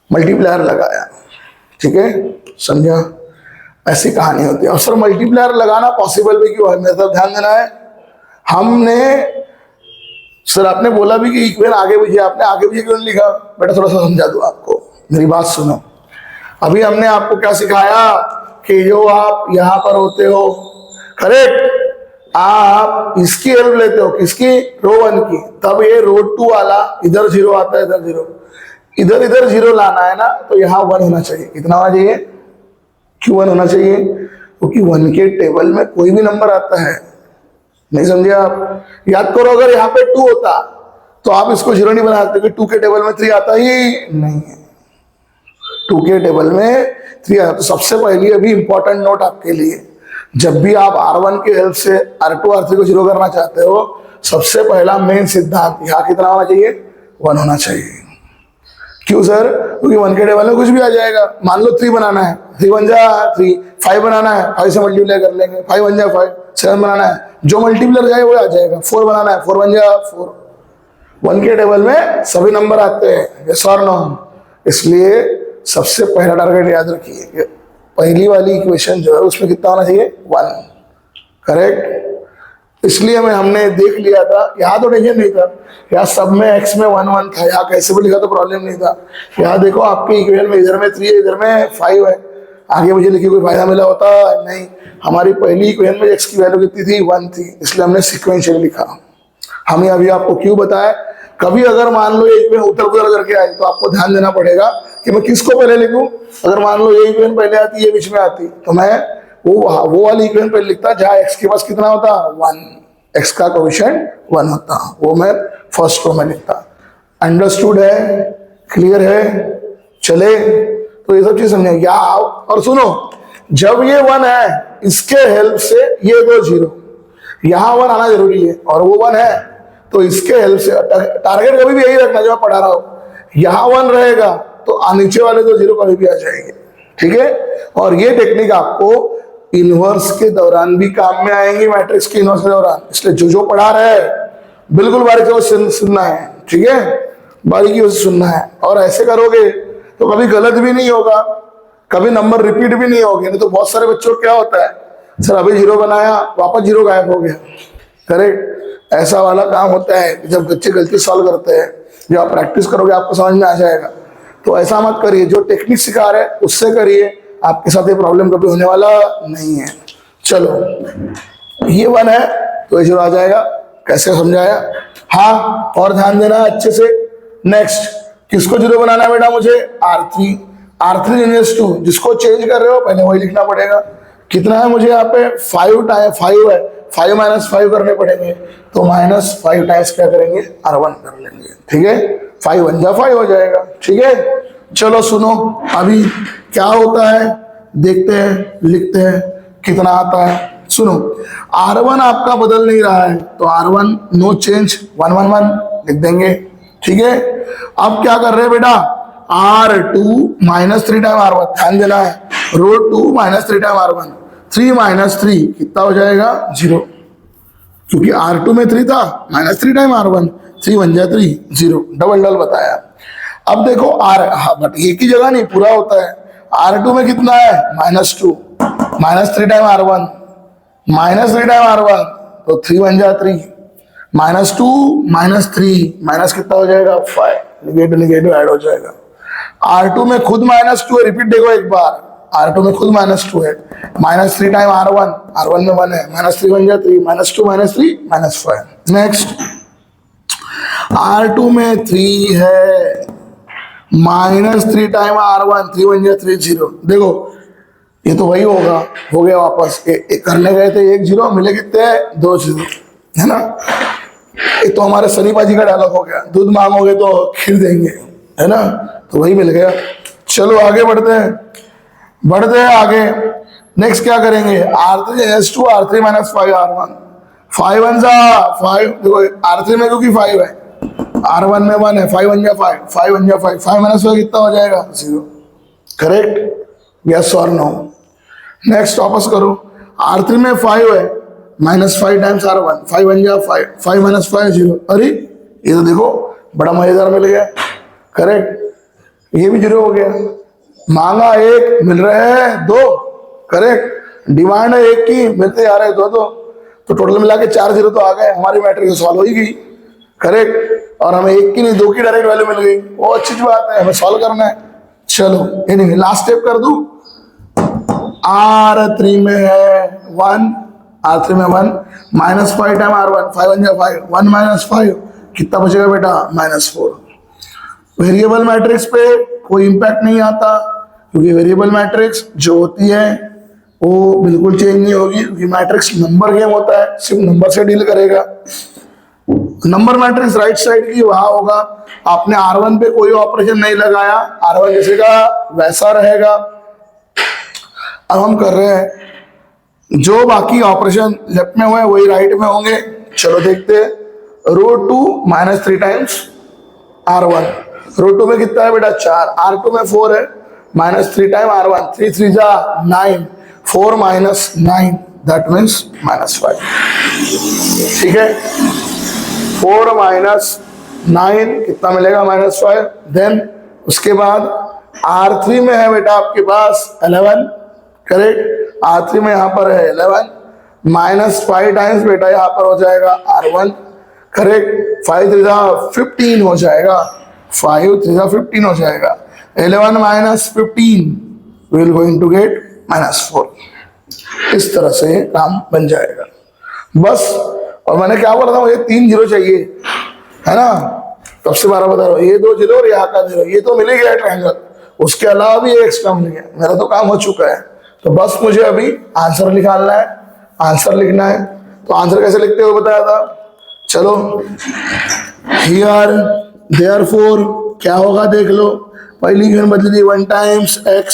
मल्टीप्लायर लगाया, ठीक है, समझा? ऐसी कहानी होती है। और सर मल्टीप्लायर लगाना पॉसिबल भी क्यों है, मेरे तरफ ध्यान देना है। हमने सर आपने बोला भी कि इक्वेशन आगे पीछे, आपने आगे पीछे क्यों लिखा? बेटा थोड़ा सा समझा दूं आपको, मेरी बात सुनो। अभी हमने आपको क्या सिखाया कि जो आप यहां पर होते हो, करेक्ट, आप इसकी हेल्प लेते हो, किसकी? रो 1 की, तब ये रो 2 वाला इधर 0 आता है, इधर 0, इधर 0 लाना है ना, तो यहाँ 1 होना चाहिए। कितना होना चाहिए? क्यों 1 होना चाहिए? क्योंकि 1 के टेबल में कोई भी नंबर आता है, नहीं समझे आप? याद करो, अगर यहाँ पे 2 होता तो आप इसको 0 नहीं बना सकते, 2 के टेबल में 3 आता ही नहीं है। 2 के टेबल में 3 आता। तो सबसे पहले अभी इंपॉर्टेंट नोट आपके लिए, जब भी आप R1 की हेल्प से R2 R3 को 0 करना चाहते हो, सबसे पहला मेन सिद्धांत यहाँ कितना होना चाहिए? 1 होना चाहिए। क्यों सर? क्योंकि 1 के टेबल में कुछ भी आ जाएगा। मान लो 3 बनाना है, 3 1 जा 3, 5 बनाना है, 5 से मल्टीप्लाई कर लेंगे, 5 1 जा 5, 7 बनाना है, जो मल्टीप्लाई जाए वो आ जाएगा, 4 बनाना है, 4 1 जा 4। 1 के टेबल में सभी नंबर आते हैं, यस और नो? इसलिए सबसे पहला टारगेट याद रखिए, पहली वाली इक्वेशन जो है उसमें कितना होना चाहिए? 1, करेक्ट। इसलिए हमने देख लिया था, यहाँ तो टेंशन नहीं था, यहाँ सब में x में 1 1 था, यहाँ कैसे भी लिखा तो प्रॉब्लम नहीं था। यहाँ देखो आपके इक्वेशन में इधर में 3 है, इधर में 5 है, आगे मुझे लिखी कोई फायदा मिला होता नहीं। हमारी पहली इक्वेशन में x की वैल्यू कितनी थी? 1 थी, इसलिए हमने सिक्वेंशियल लिखा। हमने अभी आपको क्यों बताया, कभी अगर मान लो एक में उतर पुतर करके आए तो आपको ध्यान देना पड़ेगा कि मैं किसको पहले लिखूं। अगर मान लो ये इक्वेशन पहले आती, ये बीच में आती, तो मैं वो वाली इक्वेशन पहले लिखता जहाँ x के पास कितना होता? 1, x का कोएफिशिएंट 1 होता, वो मैं फर्स्ट रो में लिखता। अंडरस्टूड है? क्लियर है? चले, तो ये सब चीज समझे। या और सुनो, जब ये 1 है, इसके हेल्प से ये 2 0, यहाँ 1 आना जरूरी है, और वो 1 है तो इसके हेल्प से टारगेट कभी भी यही रखना जो मैं पढ़ा रहा हूं, यहाँ 1 रहेगा तो नीचे वाले 2 0 कभी भी आ जाएंगे, ठीक है। और ये टेक्निक आपको इनवर्स के दौरान भी काम में आएंगी, मैट्रिक्स के इनवर्स के दौरान। इसलिए जो पढ़ा रहे हैं बिल्कुल बारीकी से सुनना है, ठीक है, बारीकी से सुनना है। और ऐसे करोगे तो कभी गलत भी नहीं होगा, कभी नंबर रिपीट भी नहीं होगी। नहीं तो बहुत सारे बच्चों को क्या होता है, सर अभी 0 बनाया वापस 0 गायब हो गया, करेक्ट। ऐसा वाला काम होता है जब बच्चे गलती सॉल्व करते हैं, जब आप प्रैक्टिस करोगे आपको समझ में आ जाएगा। तो ऐसा मत करिए, जो टेक्निक सिखा रहे हैं उससे करिए, आपके साथ ये प्रॉब्लम कभी होने वाला नहीं है। चलो ये 1 है तो ये 0 आ जाएगा, कैसे समझाया? हाँ, और ध्यान देना अच्छे से। नेक्स्ट किसको 0 बनाना है बेटा? मुझे R3 इनवर्स 2, जिसको चेंज कर रहे हो पहले वही लिखना पड़ेगा। कितना है मुझे यहाँ पे? 5 टाइम 5 है, 5 - 5 करने पड़ेंगे, तो -5 टाइम्स क्या करेंगे? R1 कर लेंगे, ठीक है। 5 1 जा 5 हो जाएगा, ठीक है। चलो सुनो, अभी क्या होता है देखते हैं, लिखते हैं कितना आता है। सुनो, R1 आपका बदल नहीं रहा है, तो R1 नो चेंज 1 1 1 लिख देंगे, ठीक है। अब क्या कर रहे हैं बेटा? R2 -3 टाइम R1, ध्यान देना है, रो 2 -3 टाइम R1, 3 - 3 कितना हो जाएगा? 0, क्योंकि R2 में 3 था, -3 टाइम R1, 3 1 जा 3 0, डबल बताया। अब देखो बट एक ही जगह नहीं पूरा होता है। R2 में कितना है? -2, -3 टाइम R1, -3 टाइम R1, तो 3 1 जा 3, -2 -3 माइनस कितना हो जाएगा? 5, निगेटिव ऐड हो जाएगा। R2 में खुद -2 है, रिपीट देखो एक बार, R2 में खुद -2 है, -3 टाइम R1 में 1 है, -3 1 जा 3, -2 -3 -5। नेक्स्ट R2 में 3 है, -3 टाइम R1, 3 1 जा 3 0। देखो ये तो वही होगा, हो गया वापस, करने गए थे 1 0, मिले कितने? 2 0, है ना। ये तो हमारे सनी बाजी का डायलॉग हो गया, दूध मांगोगे तो खीर देंगे, है ना, तो वही मिल गया। चलो आगे बढ़ते हैं आगे। नेक्स्ट क्या करेंगे? R3 -2 R3 - 5 R1, 5 1 जा 5, देखो R3 में क्योंकि 5 है, R1 में 1 है, 5 1 जा 5, 5 1 जा 5, 5 - 5 कितना हो जाएगा? 0, करेक्ट, यस और नो। नेक्स्ट वापस करो, R3 में 5 है, -5 टाइम्स R1, 5 बन गया 5, 5 - 5 0। अरे ये तो देखो बड़ा मजेदार मिल गया। करेक्ट, ये भी 0 हो गया। मांगा 1, मिल रहे हैं 2। करेक्ट, डिमांड है 1 की, मिलते आ रहे हैं 2। तो टोटल मिला के 4 0 तो आ गए, हमारी मैट्रिक्स सॉल्व हो ही गई। करेक्ट, और हमें 1 की नहीं 2 की डायरेक्ट वैल्यू मिल गई। वो अच्छी बात है, हमें सॉल्व करना है। चलो एनीवे लास्ट स्टेप कर दूं। R3 में है 1, R3 में 1, -5 टाइम R1, 5 बन गया 5, 1 - 5 कितना बचेगा बेटा -4। वेरिएबल मैट्रिक्स पे कोई इंपैक्ट नहीं आता, क्योंकि वेरिएबल मैट्रिक्स जो होती है वो बिल्कुल चेंज नहीं होगी, क्योंकि मैट्रिक्स नंबर गेम होता है, सिर्फ नंबर से डील करेगा। नंबर मैट्रिक्स राइट साइड की वहां होगा। आपने R1 पे कोई ऑपरेशन नहीं लगाया, R1 जैसे का वैसा रहेगा। अब हम कर रहे हैं जो बाकी ऑपरेशन लेफ्ट में हुए वही राइट में होंगे। चलो देखते हैं। √2 -3 टाइम्स R1, √2 में कितना है बेटा 4, R2 में 4 है, -3 टाइम R1, 3 3 जा 9, 4 - 9 दैट मीन्स -5। ठीक है, 4 - 9 कितना मिलेगा -5। देन उसके बाद R3 में है बेटा आपके पास 11। करेक्ट, R3 में यहाँ पर है 11, -5 टाइम्स बेटा यहाँ पर हो जाएगा R1। करेक्ट, 5 3 जा 15 हो जाएगा, 5 3 जा 15 हो जाएगा। 11 - 15 we will going to get -4। इस तरह से काम बन जाएगा बस। और मैंने क्या बोला था, मुझे 3 0 चाहिए, है ना। कब से 12 बता रहा हूँ, ये 2 0 और यहाँ का 0, ये तो मिल ही गया ट्रायंगल। उसके अलावा भी ये एक्स्ट्रा मिल गया, मेरा तो काम हो चुका है। तो बस मुझे अभी आंसर निकालना है, आंसर लिखना है। तो आंसर कैसे लिखते हो बताया था। चलो हियर देयरफॉर क्या होगा देख लो। पहली इक्वेशन बदल दी, 1 times x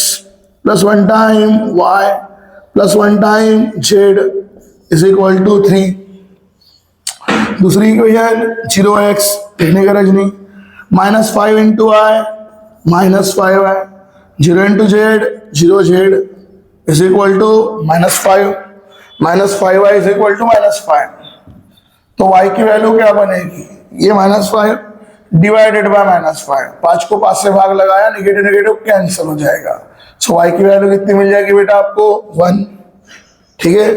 plus 1 time y plus 1 time z is equal to 3। दूसरी इक्वेशन 0x लिखने का रजनी, -5 into i -5y, 0 into z 0z is equal to -5, -5y is equal to -5। तो y की वैल्यू क्या बनेगी, ये -5 डिवाइडेड बाय -5, 5 को 5 से भाग लगाया, निगेटिव निगेटिव कैंसिल हो जाएगा। सो y की वैल्यू कितनी मिल जाएगी बेटा आपको 1। ठीक है,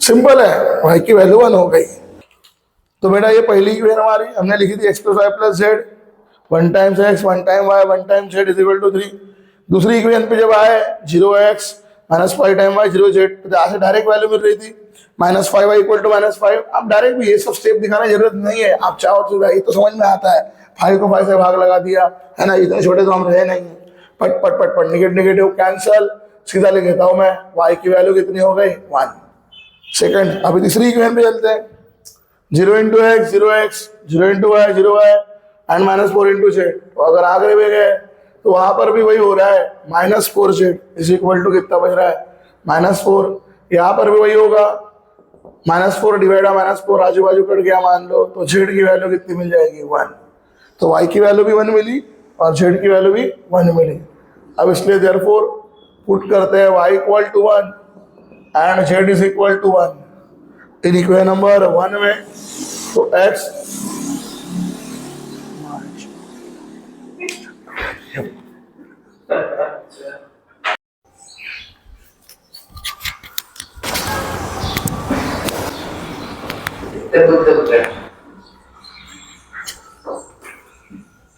सिंपल है, y की वैल्यू 1 हो गई। तो बेटा ये पहली इक्वेशन हमारी हमने लिखी थी x + y + z, 1 times x 1 time y 1 time z is equal to 3। दूसरी इक्वेशन पे जब आए 0x -5 टाइम y 0z, तो यहाँ से डायरेक्ट वैल्यू मिल रही थी -5y इक्वल टू -5। अब डायरेक्ट भी ये सब स्टेप दिखाने की जरूरत नहीं है, आप चाहो तो भाई तो समझ में आता है। 5 को 5 से भाग लगा दिया, है ना, इतने छोटे तो हम रहे नहीं। पट पट पट पट निगेटिव कैंसल, सीधा लिख देता हूं मैं, y की वैल्यू कितनी हो गई 1। सेकंड, अभी तीसरी इक्वेशन पे चलते हैं। 0 into x 0x, 0 into y 0y and -4 into z। तो अगर आगे भी गए तो वहां पर भी वही हो रहा है, -4z इज इक्वल टू कितना बच रहा है -4। यहाँ पर भी वही होगा, -4 डिवाइड बाय -4, आजू बाजू कट गया मान लो, तो z की वैल्यू कितनी मिल जाएगी 1। तो y की वैल्यू भी 1 मिली और z की वैल्यू भी 1 मिली। अब इसलिए देयरफॉर पुट करते हैं y equal to 1 and z is equal to 1 in equation number 1 में। तो x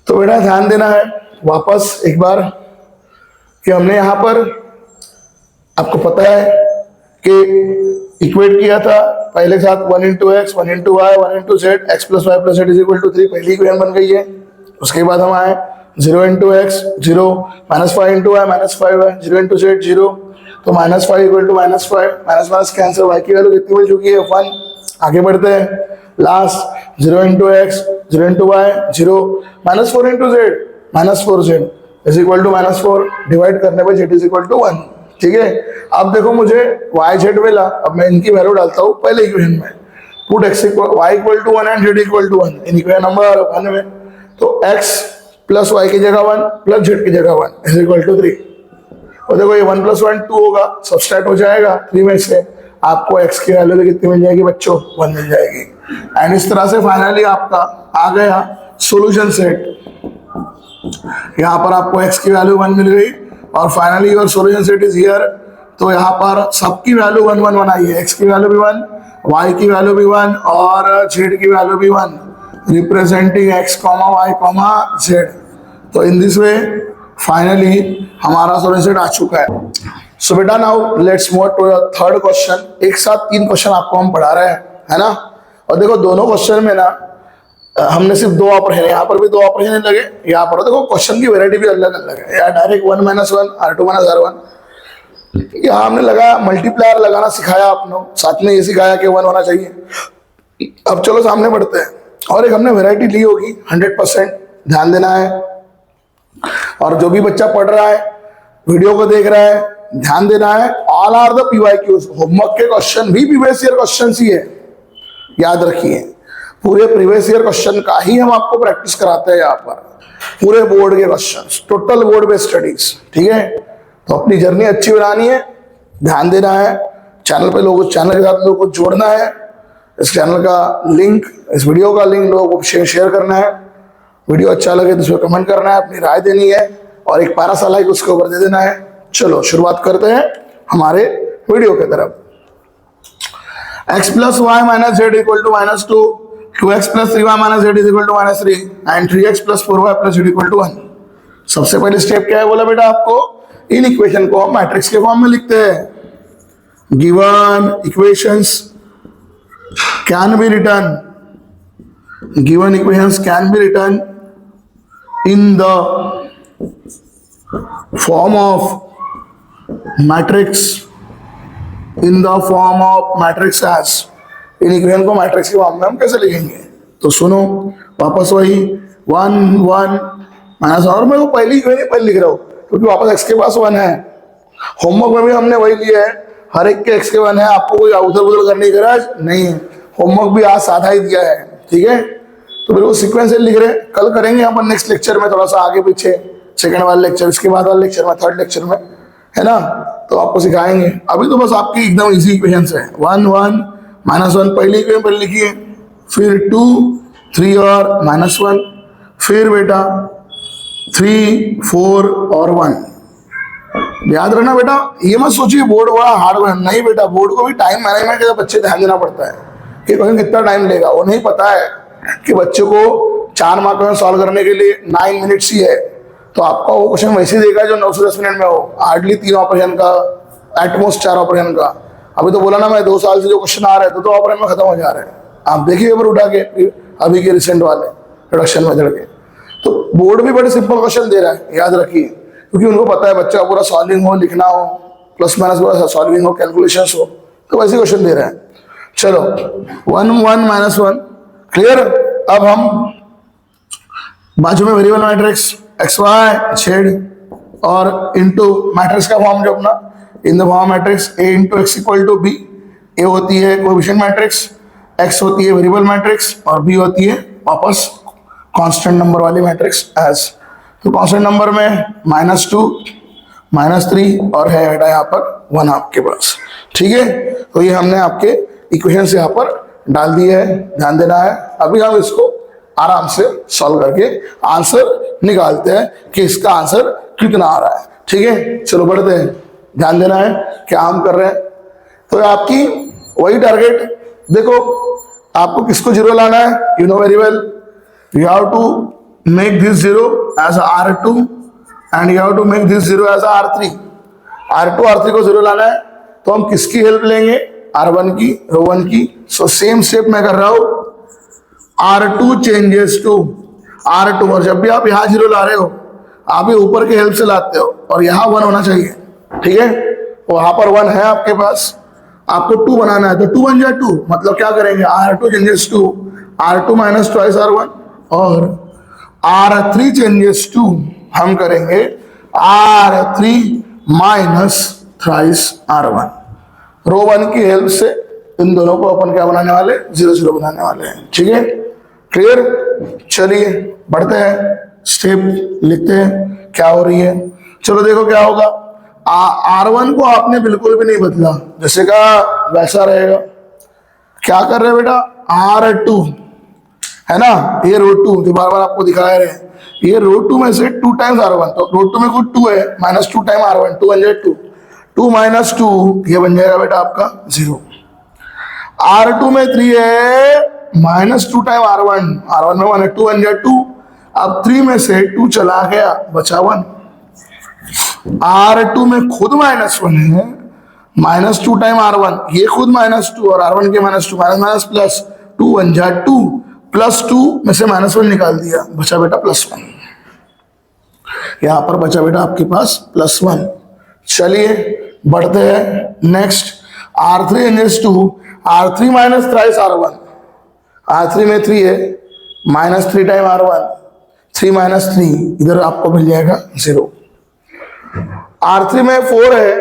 तो बेटा ध्यान देना है वापस एक बार कि हमने यहां पर आपको पता है कि इक्वेट किया था पहले के साथ 1 into x 1 into y 1 into z x + y + z is equal to 3, पहली इक्वेशन बन गई है। उसके बाद हम आए 0 into x 0, -5 into y -5y, 0 into z 0, तो -5 equal to -5, minus cancel, y की वैल्यू कितनी मिल चुकी है 1। आगे बढ़ते हैं, last 0 into x 0 into y 0, -4 into z -4z is equal to -4, divide करने पर z इज इक्वल टू 1। ठीक है, अब देखो मुझे y z मिला, अब मैं इनकी वैल्यू डालता हूँ पहले इक्वेशन में। Put y equal to 1 and z equal to 1 in equation number 1 में। तो x प्लस y की जगह 1 प्लस z की जगह 1 इज इक्वल टू 3। और देखो ये 1 + 1 2 होगा, सब्सट्रैक्ट हो जाएगा 3 में से, आपको x की वैल्यू भी कितनी मिल जाएगी बच्चों, 1 मिल जाएगी। एंड इस तरह से फाइनली आपका आ गया सॉल्यूशन सेट। यहाँ पर आपको x की वैल्यू 1 मिल गई और finally your solution set is here. तो यहाँ पर सबकी वैल्यू 1 1 1 आई है, x की वैल्यू भी 1, y की वैल्यू भी 1 और z की वैल्यू भी 1, रिप्रेजेंटिंग x, y, z। तो इन दिस वे फाइनली हमारा सॉल्यूशन सेट आ चुका है। सो बेटा now let's move to the third question. एक साथ 3 क्वेश्चन आपको हम पढ़ा रहे हैं, है ना। और देखो दोनों क्वेश्चन में ना हमने सिर्फ 2 ऑपरेशन, यहाँ पर भी 2 ऑपरेशन लगे, यहाँ पर देखो क्वेश्चन की वैरायटी भी अलग अलग है। यहाँ डायरेक्ट 1 - 1 R2 - R1, यहाँ हमने लगाया मल्टीप्लायर लगाना सिखाया आपने, साथ में ये सिखाया कि 1 होना चाहिए। अब चलो सामने बढ़ते हैं। और एक हमने वैरायटी ली होगी 100%, ध्यान देना है। और जो भी बच्चा पढ़ रहा है, वीडियो को देख रहा है, ध्यान देना है। All are the PYQs, homework के क्वेश्चन भी प्रीवियस ईयर क्वेश्चन ही है, याद रखिए। पूरे प्रीवियस ईयर क्वेश्चन का ही हम आपको प्रैक्टिस कराते हैं यहाँ पर, पूरे बोर्ड के question, total board based studies, ठीक है। तो अपनी जर्नी अच्छी बनानी है, ध्यान देना है। चैनल पे लोगों, चैनल के साथ लोगों को जोड़ना है। इस चैनल का लिंक, इस वीडियो का लिंक लोगों को शेयर करना है। वीडियो अच्छा लगे तो उसमें कमेंट करना है, अपनी राय देनी है और एक प्यारा सा लाइक उसके ऊपर दे देना है। चलो शुरुआत करते हैं हमारे वीडियो की तरफ। x + y - z = -2, 2x + 3y - z = -3 and 3x + 4y + z = 1। सबसे पहले स्टेप क्या है बोला बेटा आपको, इन इक्वेशन को हम मैट्रिक्स के फॉर्म में लिखते हैं। Given equations can B return, given equations can B return in the form of matrix, in the form of matrix as। In equation को मैट्रिक्स के फॉर्म में हम कैसे लिखेंगे, तो सुनो वापस वही 1 1 - और मैं वो पहली इक्वेशन पहले लिख रहा हूँ क्योंकि वापस x के पास 1 है। होमवर्क में भी हमने वही लिया है, हर एक के x के 1 है, आपको कोई उधर उधर करने की गरज नहीं है। होमवर्क भी आज साधा ही दिया है, ठीक है। तो बिल्कुल सीक्वेंस लिख रहे हैं, कल करेंगे अपन नेक्स्ट लेक्चर में, थोड़ा सा आगे पीछे, सेकंड वाले लेक्चर, इसके बाद वाले लेक्चर में, थर्ड लेक्चर में, है ना। तो आपको सिखाएंगे। अभी तो बस आपकी एकदम इजी इक्वेशंस है। 1 1 -1 पहली इक्वेशन पर लिखिए, फिर 2 3 और -1, फिर बेटा 3 4 और 1। याद रखना बेटा, ये मत सोचिए बोर्ड बड़ा हार्ड नहीं बेटा, बोर्ड को भी टाइम मैनेजमेंट के बच्चे ध्यान देना पड़ता है कि क्वेश्चन कितना टाइम लेगा। वो नहीं पता है कि बच्चे को 4 मार्क में सॉल्व करने के लिए 9 मिनट्स ही है, तो आपका वो क्वेश्चन वैसे ही देगा जो 9 से 10 मिनट में हो, हार्डली 3 ऑपरेशन का, एटमोस्ट 4 ऑपरेशन का। अभी तो बोला ना मैं 2 साल से जो क्वेश्चन आ रहे हैं तो 2 ऑपरेशन में खत्म हो जा रहे हैं। आप देखिए पेपर उठा के अभी के रिसेंट वाले प्रोडक्शन मेथड के, तो बोर्ड भी बड़े सिंपल क्वेश्चन दे रहा है, याद रखिए, क्योंकि उनको पता है बच्चा पूरा सॉल्विंग हो, लिखना हो, प्लस माइनस पूरा सॉल्विंग हो, कैलकुलेशंस हो, तो वैसे क्वेश्चन दे रहे हैं। चलो 1 1 -1 क्लियर। अब हम बाजू में वेरिएबल मैट्रिक्स XY Z और इनटू मैट्रिक्स का फॉर्म जो अपना in the form matrix A × X = B। A होती है कोएफिशिएंट मैट्रिक्स, X होती है वेरिएबल मैट्रिक्स और B होती है वापस कांस्टेंट नंबर वाली मैट्रिक्स एस। तो कांस्टेंट नंबर में -2 -3 और है बेटा यहाँ पर 1 आपके पास, ठीक है। तो ये हमने आपके इक्वेशन से यहाँ पर डाल दिए है, ध्यान देना है। अभी हम इसको आराम से सॉल्व करके आंसर निकालते हैं कि इसका आंसर कितना आ रहा है, ठीक है। चलो बढ़ते हैं, ध्यान देना है क्या हम कर रहे हैं। तो आपकी वही टारगेट, देखो आपको किसको 0 लाना है, you know very well, you have to make this 0 as R2 and you have to make this 0 as R3। R2 R3 को 0 लाना है, तो हम किसकी हेल्प लेंगे, R1 की, ρ1 की। सो सेम स्टेप मैं कर रहा हूं, R2 चेंजेस टू R2। और जब भी आप यहाँ 0 ला रहे हो, आप ये ऊपर के हेल्प से लाते हो और यहाँ 1 होना चाहिए, ठीक है। वहां पर 1 है आपके पास, आपको 2 बनाना है, तो 2 बन जाए 2, मतलब क्या करेंगे, R2 changes to R2 - twice R1 और R3 चेंजेस टू हम करेंगे R3 - थ्राइस R1। ρ1 की हेल्प से इन दोनों को अपन क्या बनाने वाले, 0 0 बनाने वाले हैं, ठीक है, क्लियर। चलिए बढ़ते हैं, स्टेप लिखते हैं क्या हो रही है। चलो देखो क्या होगा, R1 को आपने बिल्कुल भी नहीं बदला, जैसे का वैसा रहेगा। क्या कर रहे हैं बेटा, R2 है ना, ये √2 जो बार बार आपको दिखा रहे हैं, ये √2 में से 2 टाइम्स R1, तो √2 में कुछ 2 है, -2 टाइम R1, 2 बन जाए 2, 2 - 2 ये बन जाएगा बेटा आपका 0। R2 में 3 है, -2 टाइम R1, R1 में 1 है, 2 बन जाए 2। अब 3 में से 2 चला गया, बचा 1। R2 में खुद -1 है, -2 टाइम R1, ये खुद -2 और R1 के -2, माइनस प्लस 2 बन जाए 2, +2 में से -1 निकाल दिया, बचा बेटा +1। यहां पर बचा बेटा आपके पास +1। चलिए बढ़ते हैं next, R3 × 2, R3 - thrice R1, R3 में 3 है, -3 टाइम R1, 3 - 3 इधर आपको मिल जाएगा 0। R3 में 4 है,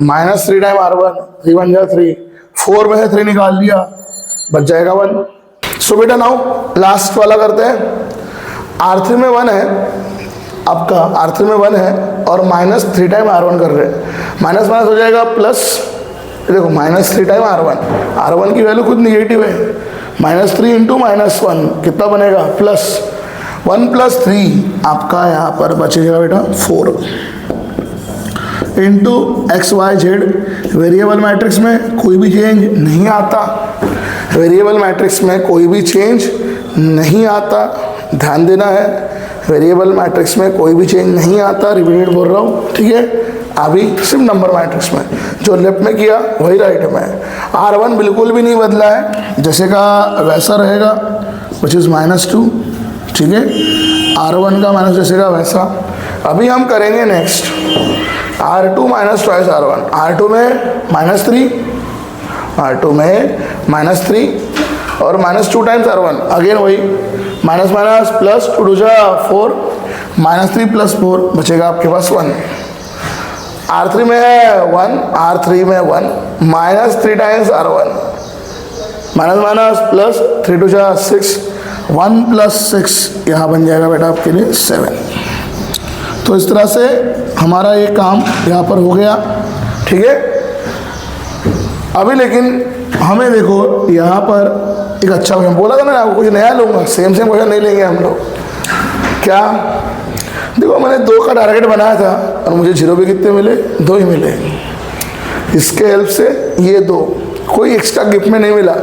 -3 टाइम R1, 3 बन जाए 3, 4 में से 3 निकाल लिया, बच जाएगा 1। सो बेटा नाउ लास्ट वाला करते हैं। R3 में 1 है आपका, R3 में 1 है और -3 टाइम R1 कर रहे हैं, माइनस माइनस हो जाएगा प्लस। देखो -3 टाइम R1 की वैल्यू खुद निगेटिव है, -3 × -1 कितना बनेगा, +1 + 3 आपका यहाँ पर बचेगा बेटा 4 इंटू XYZ। वेरिएबल मैट्रिक्स में कोई भी चेंज नहीं आता, वेरिएबल मैट्रिक्स में कोई भी चेंज नहीं आता, ध्यान देना है, वेरिएबल मैट्रिक्स में कोई भी चेंज नहीं आता, रिपीट बोल रहा हूँ, ठीक है। अभी सिर्फ नंबर मैट्रिक्स में जो लेफ्ट में किया वही राइट में। R1 बिल्कुल भी नहीं बदला है, जैसे का वैसा रहेगा, विच इज़ -2, ठीक है। R1 का माइनस जैसे का वैसा। अभी हम करेंगे next R2 - twice R1, R2 में -3, R2 में -3 और -2 टाइम्स R1, अगेन वही माइनस माइनस प्लस 2 × 4, -3 + 4 बचेगा आपके पास 1। R3 में है 1, R3 में 1, -3 times R1, minus minus plus 3 × 6, 1 + 6 यहाँ बन जाएगा बेटा आपके लिए 7। तो इस तरह से हमारा ये काम यहाँ पर हो गया, ठीक है। अभी लेकिन हमें देखो यहाँ पर एक अच्छा क्वेश्चन बोला था मैंने आपको, कुछ नया लूँगा, सेम क्वेश्चन नहीं लेंगे हम लोग। क्या, देखो मैंने 2 का टारगेट बनाया था और मुझे 0 भी कितने मिले, 2 ही मिले। इसके हेल्प से ये 2, कोई एक्स्ट्रा गिफ्ट में नहीं मिला,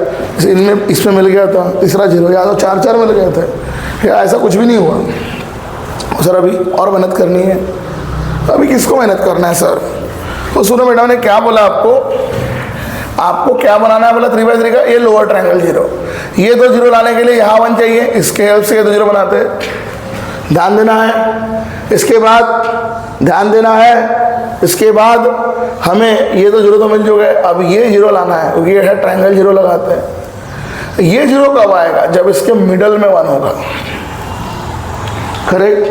इनमें इसमें मिल गया था, तीसरा 0, या तो 4 मिल गए थे, या ऐसा कुछ भी नहीं हुआ। सर अभी और मेहनत करनी है, अभी किसको मेहनत करना है सर? तो सुनो बेटा, मैंने क्या बोला आपको क्या बनाना है, बोला 3/3 का ये लोअर ट्रायंगल 0। ये 2 0 लाने के लिए यहाँ 1 चाहिए, इसके हेल्प से ये 2 0 बनाते हैं, ध्यान देना है। इसके बाद ध्यान देना है, इसके बाद हमें ये 2 0 तो मिल चुके, अब ये 0 लाना है, क्योंकि ये है ट्रायंगल 0 लगाते हैं। ये 0 कब आएगा, जब इसके मिडल में 1 होगा, करेक्ट।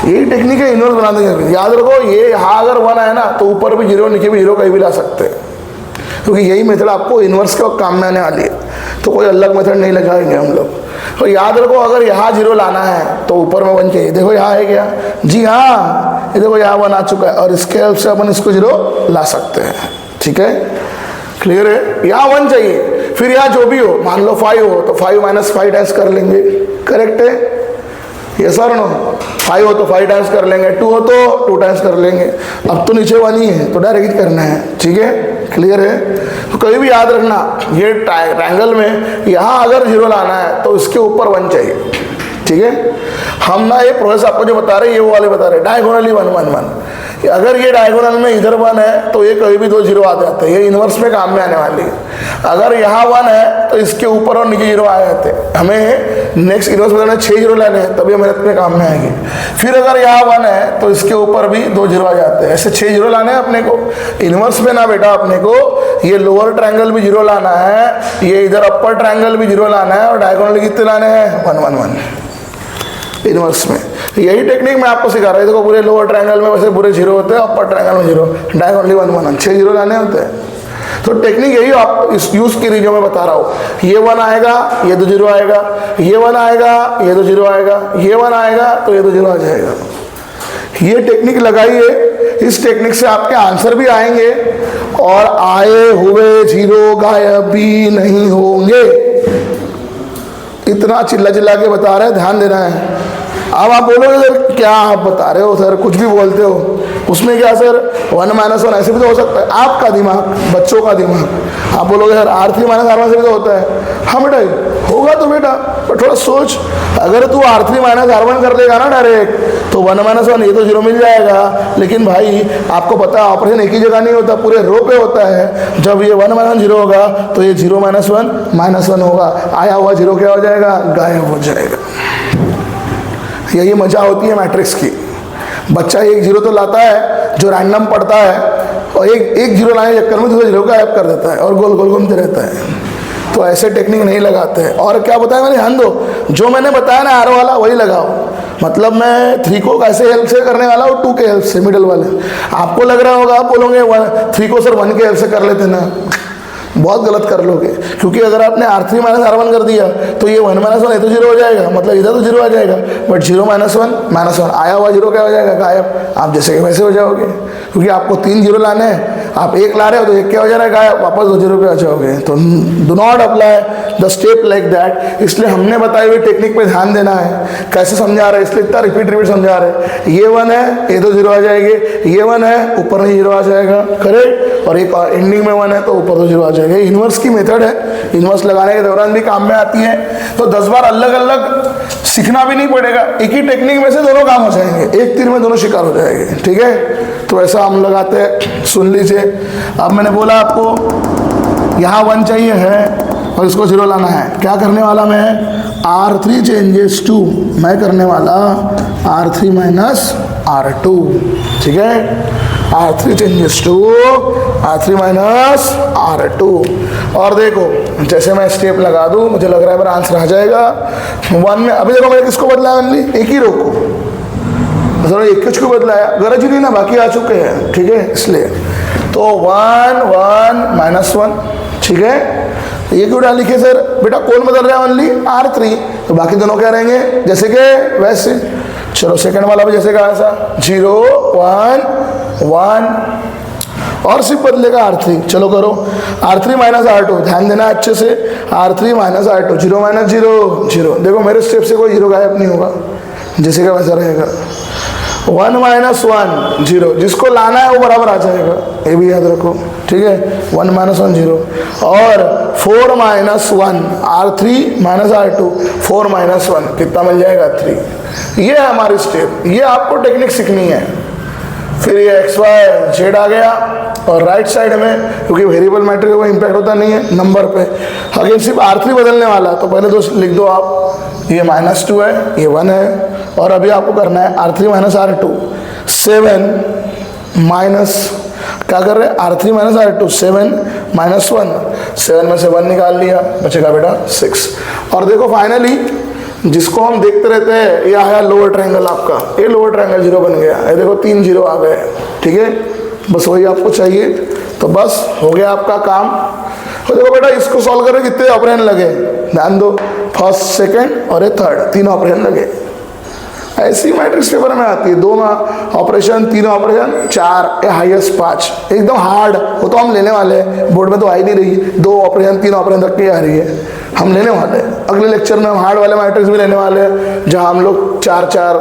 यही टेक्निक है, इन्वर्स बना देंगे। याद रखो, ये यहाँ अगर 1 आए ना तो ऊपर भी 0, नीचे भी 0 कहीं भी ला सकते हैं, क्योंकि यही मेथड आपको इन्वर्स के काम में आने वाली है, तो कोई अलग मेथड नहीं लगाएंगे हम लोग। तो याद रखो, अगर यहाँ 0 लाना है तो ऊपर में 1 चाहिए। देखो यहाँ है क्या, जी हाँ, ये देखो यहाँ 1 आ चुका है, और इसके हेल्प से अपन इसको 0 ला सकते हैं, ठीक है, क्लियर है। यहाँ 1 चाहिए, फिर यहाँ जो भी हो, मान लो 5 हो तो 5 - 5 टाइम्स कर लेंगे, करेक्ट है, ये सर नो। 5 हो तो 5 टाइम्स कर लेंगे, 2 हो तो 2 टाइम्स कर लेंगे। अब तो नीचे 1 ही है तो डायरेक्ट करना है, ठीक है, क्लियर है। तो कभी भी याद रखना, ये ट्रायंगल में यहाँ अगर 0 लाना है तो इसके ऊपर 1 चाहिए, ठीक है। हम ना ये प्रोसेस आपको जो बता रहे हैं, ये वो वाले बता रहे हैं, डायगोनली 1 1 1। अगर ये डायगोनल में इधर 1 है तो ये कभी भी 2 0 आ जाते हैं, ये इन्वर्स में काम में आने वाली है। अगर यहाँ 1 है तो इसके ऊपर और नीचे 0 आ जाते हैं। हमें नेक्स्ट इन्वर्स बताना 6 0 लेने हैं, तभी मेहनत में काम में आएगी। फिर अगर यहाँ 1 है तो इसके ऊपर भी 2 0 आ जाते हैं, ऐसे 6 0 लाने हैं अपने को। इन्वर्स में ना बेटा, अपने को ये लोअर ट्रायंगल भी 0 लाना है, ये इधर अपर ट्रायंगल भी 0 लाना है, और डायगोनल कितने लाने हैं, 1 1 1 इन्वर्स में। यही टेक्निक मैं आपको सिखा रहा हूँ। देखो, पूरे लोअर ट्रायंगल में वैसे पूरे 0 होते हैं, अपर ट्रायंगल में 0, डायगोनली 1 1 1, 6 0 लाने होते हैं। तो टेक्निक यही आप इस यूज की रही जो मैं बता रहा हूँ। ये 1 आएगा, ये 2 0 आएगा, ये 1 आएगा, ये 2 0 आएगा, ये 1 आएगा तो ये 2 0 आ जाएगा। ये टेक्निक लगाइए, इस टेक्निक से आपके आंसर भी आएंगे और आए हुए जीरो गायब भी नहीं होंगे। इतना चिल्ला चिल्ला के बता रहे हैं, ध्यान देना है। अब आप बोलोगे सर क्या आप बता रहे हो सर, कुछ भी बोलते हो, उसमें क्या सर 1 - 1 ऐसे भी तो हो सकता है। आपका दिमाग, बच्चों का दिमाग, आप बोलोगे सर R3 - R1 से भी तो होता है। हाँ बेटा होगा तो बेटा, पर थोड़ा सोच, अगर तू R3 - R1 कर देगा ना डायरेक्ट, तो 1 - 1 ये तो 0 मिल जाएगा। लेकिन भाई आपको पता है ऑपरेशन एक ही जगह नहीं होता, पूरे रो पे होता है। जब ये 1 - 1 0 होगा तो ये 0 - 1 -1 होगा, आया हुआ 0 क्या हो जाएगा, गायब हो जाएगा। यही मजा होती है मैट्रिक्स की। बच्चा एक 0 तो लाता है जो रैंडम पढ़ता है, और एक 0 लाने के चक्कर में दूसरे 0 को गायब कर देता है और गोल गोल घूमते रहता है। तो ऐसे टेक्निक नहीं लगाते हैं। और क्या बताया मैंने, ध्यान दो, जो मैंने बताया ना आर वाला वही लगाओ। मतलब मैं 3 को कैसे हेल्प से करने वाला हूँ, 2 के हेल्प से, मिडल वाले। आपको लग रहा होगा, आप बोलोगे 3 को सर 1 के हेल्प से कर लेते ना, बहुत गलत कर लोगे। क्योंकि अगर आपने R3 - R1 कर दिया तो ये 1 - 1 ये तो 0 हो जाएगा, मतलब इधर तो 0 आ जाएगा। बट 0 - 1 आया हुआ 0 क्या हो जाएगा, गायब। आप जैसे कि वैसे हो जाओगे, क्योंकि आपको 3 0 लाने हैं, आप 1 ला रहे हो तो 1 क्या हो जा रहा है, गायब, वापस 2 0 पे आ जाओगे। तो do not apply the step like that. इसलिए हमने बताई हुई टेक्निक पे ध्यान देना है। कैसे समझा रहे हैं, इसलिए इतना रिपीट समझा रहे हैं। ये 1 है, ये तो 0 आ जाएगी, ये 1 है, ऊपर नहीं 0 आ जाएगा, करेक्ट। और एक एंडिंग में 1 है तो ऊपर तो 0 आ जाएगा। इनवर्स की मेथड है, इनवर्स लगाने के दौरान भी काम में आती है। तो 10 बार अलग अलग सीखना भी नहीं पड़ेगा, एक ही टेक्निक में से दोनों काम हो जाएंगे, एक तीर में दोनों शिकार हो जाएंगे। ठीक है, तो ऐसा हम लगाते हैं, सुन लीजिए। अब मैंने बोला आपको यहाँ 1 चाहिए है और इसको 0 लाना है। क्या करने वाला मैं, R3 चेंजेस टू, मैं करने वाला R3 - R2। ठीक है, R3 changes to R3 - R2। और देखो जैसे मैं स्टेप लगा दूं, मुझे लग रहा है मेरा आंसर आ जाएगा 1 में। अभी देखो मैंने किसको बदला है, ओनली एक ही रो को, एक कुछ को बदलाया, गरज ही नहीं ना, बाकी आ चुके हैं। ठीक है, इसलिए तो 1 1 -1। ठीक है, ये क्यों डाल लिखे सर, बेटा कौन बदल रहा है, ओनली R3, तो बाकी दोनों क्या रहेंगे जैसे के वैसे। चलो सेकंड वाला भी जैसे का ऐसा 0 1 1 और सिर्फ बदलेगा R3। चलो करो R3 - R2, ध्यान देना अच्छे से। R3 - R2, 0 - 0 0। देखो मेरे स्टेप से कोई 0 गायब नहीं होगा, जैसे का वैसा रहेगा। 1 - 1 0, जिसको लाना है वो बराबर आ जाएगा, ये भी याद रखो। ठीक है, 1 - 1 0। और 4 - 1 R3 - R2, 4 - 1 कितना मिल जाएगा, 3। ये है हमारी स्टेप, ये आपको टेक्निक सीखनी है। फिर ये XY Z आ गया, और राइट साइड में क्योंकि वेरिएबल मैट्रिक्स का इम्पैक्ट होता नहीं है नंबर पे, अगर सिर्फ R3 बदलने वाला, तो पहले तो लिख दो आप, ये -2 है, ये 1 है। और अभी आपको करना है R3 - R2 7 माइनस, क्या कर रहे हैं, R3 - R2 7 - 1, 7 में से 1 निकाल लिया, बचेगा बेटा 6। और देखो फाइनली जिसको हम देखते रहते हैं, ये आया लोअर ट्रायंगल आपका, ये लोअर ट्रायंगल 0 बन गया, ये देखो 3 0 आ गए। ठीक है, बस वही आपको चाहिए, तो बस हो गया आपका काम। तो देखो बेटा इसको सॉल्व करने कितने ऑपरेशन लगे, ध्यान दो, फर्स्ट सेकंड और ये थर्ड, 3 ऑपरेशन लगे। ऐसी मैट्रिक्स पेपर में आती है, 2 ऑपरेशन, 3 ऑपरेशन, 4 हाईएस्ट 5, एकदम हार्ड। वो तो हम लेने वाले हैं, बोर्ड में तो आ ही नहीं रही, 2 ऑपरेशन 3 ऑपरेशन तक की आ रही है, हम लेने वाले हैं। अगले लेक्चर में हम हार्ड वाले मैट्रिक्स भी लेने वाले हैं, जहाँ हम लोग 4 4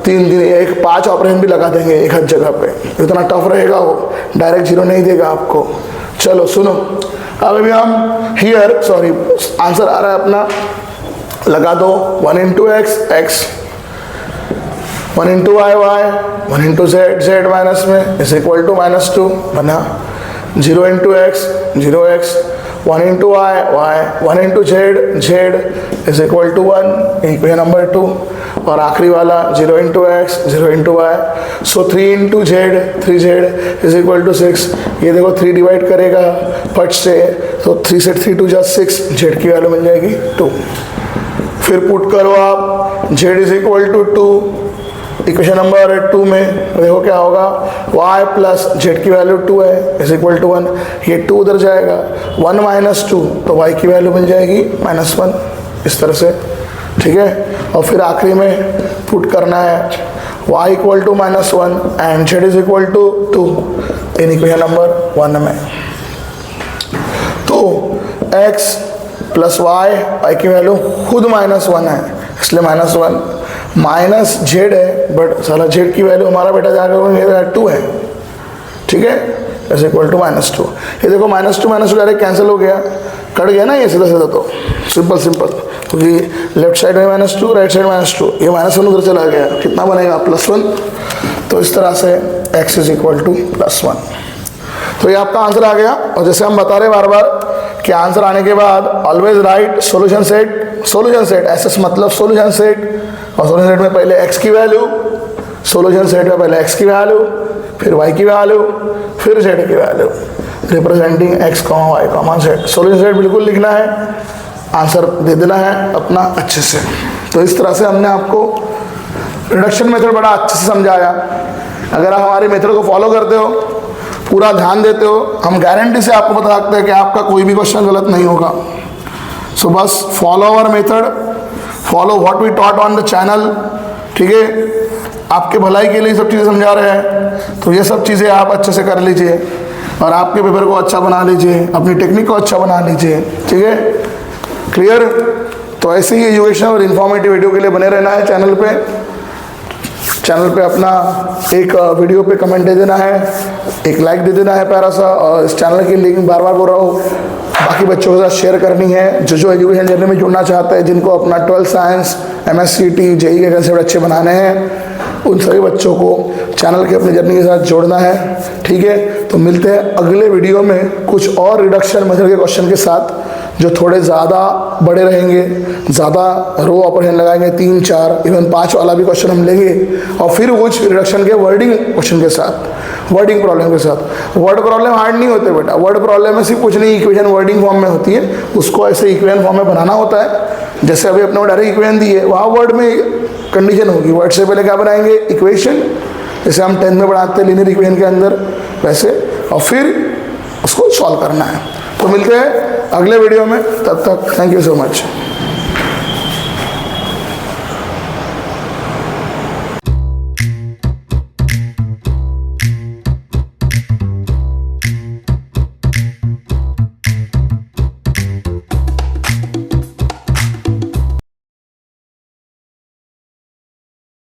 3 3 1 5 ऑपरेशन भी लगा देंगे एक हर जगह पे। इतना टफ रहेगा वो, डायरेक्ट 0 नहीं देगा आपको। चलो सुनो, अब अभी हम हियर, सॉरी आंसर आ रहा है अपना, लगा दो 1 × x x, 1 × y y, 1 × z z minus में इज इक्वल टू -2 बना, 0 × x 0x, 1 × y y, 1 × z z is equal to 1, equation number 2। और आखिरी वाला 0 × x 0 × y, so 3 × z 3z is equal to 6। ये देखो 3 डिवाइड करेगा फट से, तो 3 से 3 2 जा 6, z की वैल्यू मिल जाएगी 2। फिर पुट करो आप, z is equal to 2, equation number 2 में देखो क्या होगा, y प्लस z की वैल्यू 2 है इज इक्वल टू 1, ये 2 उधर जाएगा, 1 - 2 तो y की वैल्यू मिल जाएगी -1, इस तरह से। ठीक है, और फिर आखिरी में पुट करना है y equal to -1 and z is equal to 2 in equation number 1 में। तो x प्लस y की वैल्यू खुद -1 है, इसलिए -1 माइनस z है, बट साला z की वैल्यू हमारा बेटा जाकर 2 है, ठीक है, इज इक्वल टू -2। ये देखो -2 डायरेक्ट कैंसिल हो गया, कट गया ना ये सीधा सीधा, तो सिंपल क्योंकि लेफ्ट साइड में -2 राइट साइड -2, ये -1 उधर चला गया, कितना बनेगा +1। तो इस तरह से x इज इक्वल टू +1। तो ये आपका आंसर आ गया। और जैसे हम बता रहे बार बार कि आंसर आने के बाद ऑलवेज राइट सोल्यूशन सेट, ऐसा मतलब सोल्यूशन सेट, और सोल्यूशन सेट में पहले x की वैल्यू, सोल्यूशन सेट में पहले x की वैल्यू, फिर y की वैल्यू, फिर z की value, representing x, y, z। Solution set बिल्कुल लिखना है, आंसर दे देना है अपना अच्छे से। तो इस तरह से हमने आपको रिडक्शन मेथड बड़ा अच्छे से समझाया। अगर आप हमारे मेथड को फॉलो करते हो, पूरा ध्यान देते हो, हम गारंटी से आपको बता सकते हैं कि आपका कोई भी क्वेश्चन गलत नहीं होगा। सो बस follow our method, follow what we taught on the channel, ठीक है, आपके भलाई के लिए सब चीज़ें समझा रहे हैं। तो ये सब चीज़ें आप अच्छे से कर लीजिए और आपके पेपर को अच्छा बना लीजिए, अपनी टेक्निक को अच्छा बना लीजिए, ठीक है, क्लियर। तो ऐसे ही एजुकेशनल और इन्फॉर्मेटिव वीडियो के लिए बने रहना है चैनल पे अपना एक वीडियो पे कमेंट दे देना है, एक लाइक दे देना है प्यारा सा, और इस चैनल की लिंक बार बार बोल रहा हूँ बाकी बच्चों के साथ शेयर करनी है, जो एजुकेशन जर्नी में जुड़ना चाहते हैं, जिनको अपना 12th साइंस, MSCT, JEE के कंसेप्ट अच्छे बनाने हैं, उन सभी बच्चों को चैनल के अपनी जर्नी के साथ जोड़ना है, ठीक है। तो मिलते हैं अगले वीडियो में कुछ और रिडक्शन मेथड के क्वेश्चन के साथ, जो थोड़े ज़्यादा बड़े रहेंगे, ज़्यादा रो ऑपरेशन लगाएंगे, 3, 4, इवन 5 वाला भी क्वेश्चन हम लेंगे, और फिर कुछ रिडक्शन के वर्डिंग क्वेश्चन के साथ, वर्डिंग प्रॉब्लम के साथ। वर्ड प्रॉब्लम हार्ड नहीं होते बेटा, वर्ड प्रॉब्लम में सिर्फ कुछ नहीं, इक्वेशन वर्डिंग फॉर्म में होती है, उसको ऐसे इक्वेशन फॉर्म में बनाना होता है। जैसे अभी अपने को डायरेक्ट इक्वेशन दी है, वहाँ वर्ड में कंडीशन होगी, वर्ड से पहले क्या बनाएंगे, इक्वेशन, जैसे हम 10th में पढ़ाते हैं लीनियर इक्वेशन के अंदर वैसे, और फिर उसको सॉल्व करना है। तो मिलते हैं अगले वीडियो में, तब तक थैंक यू सो मच।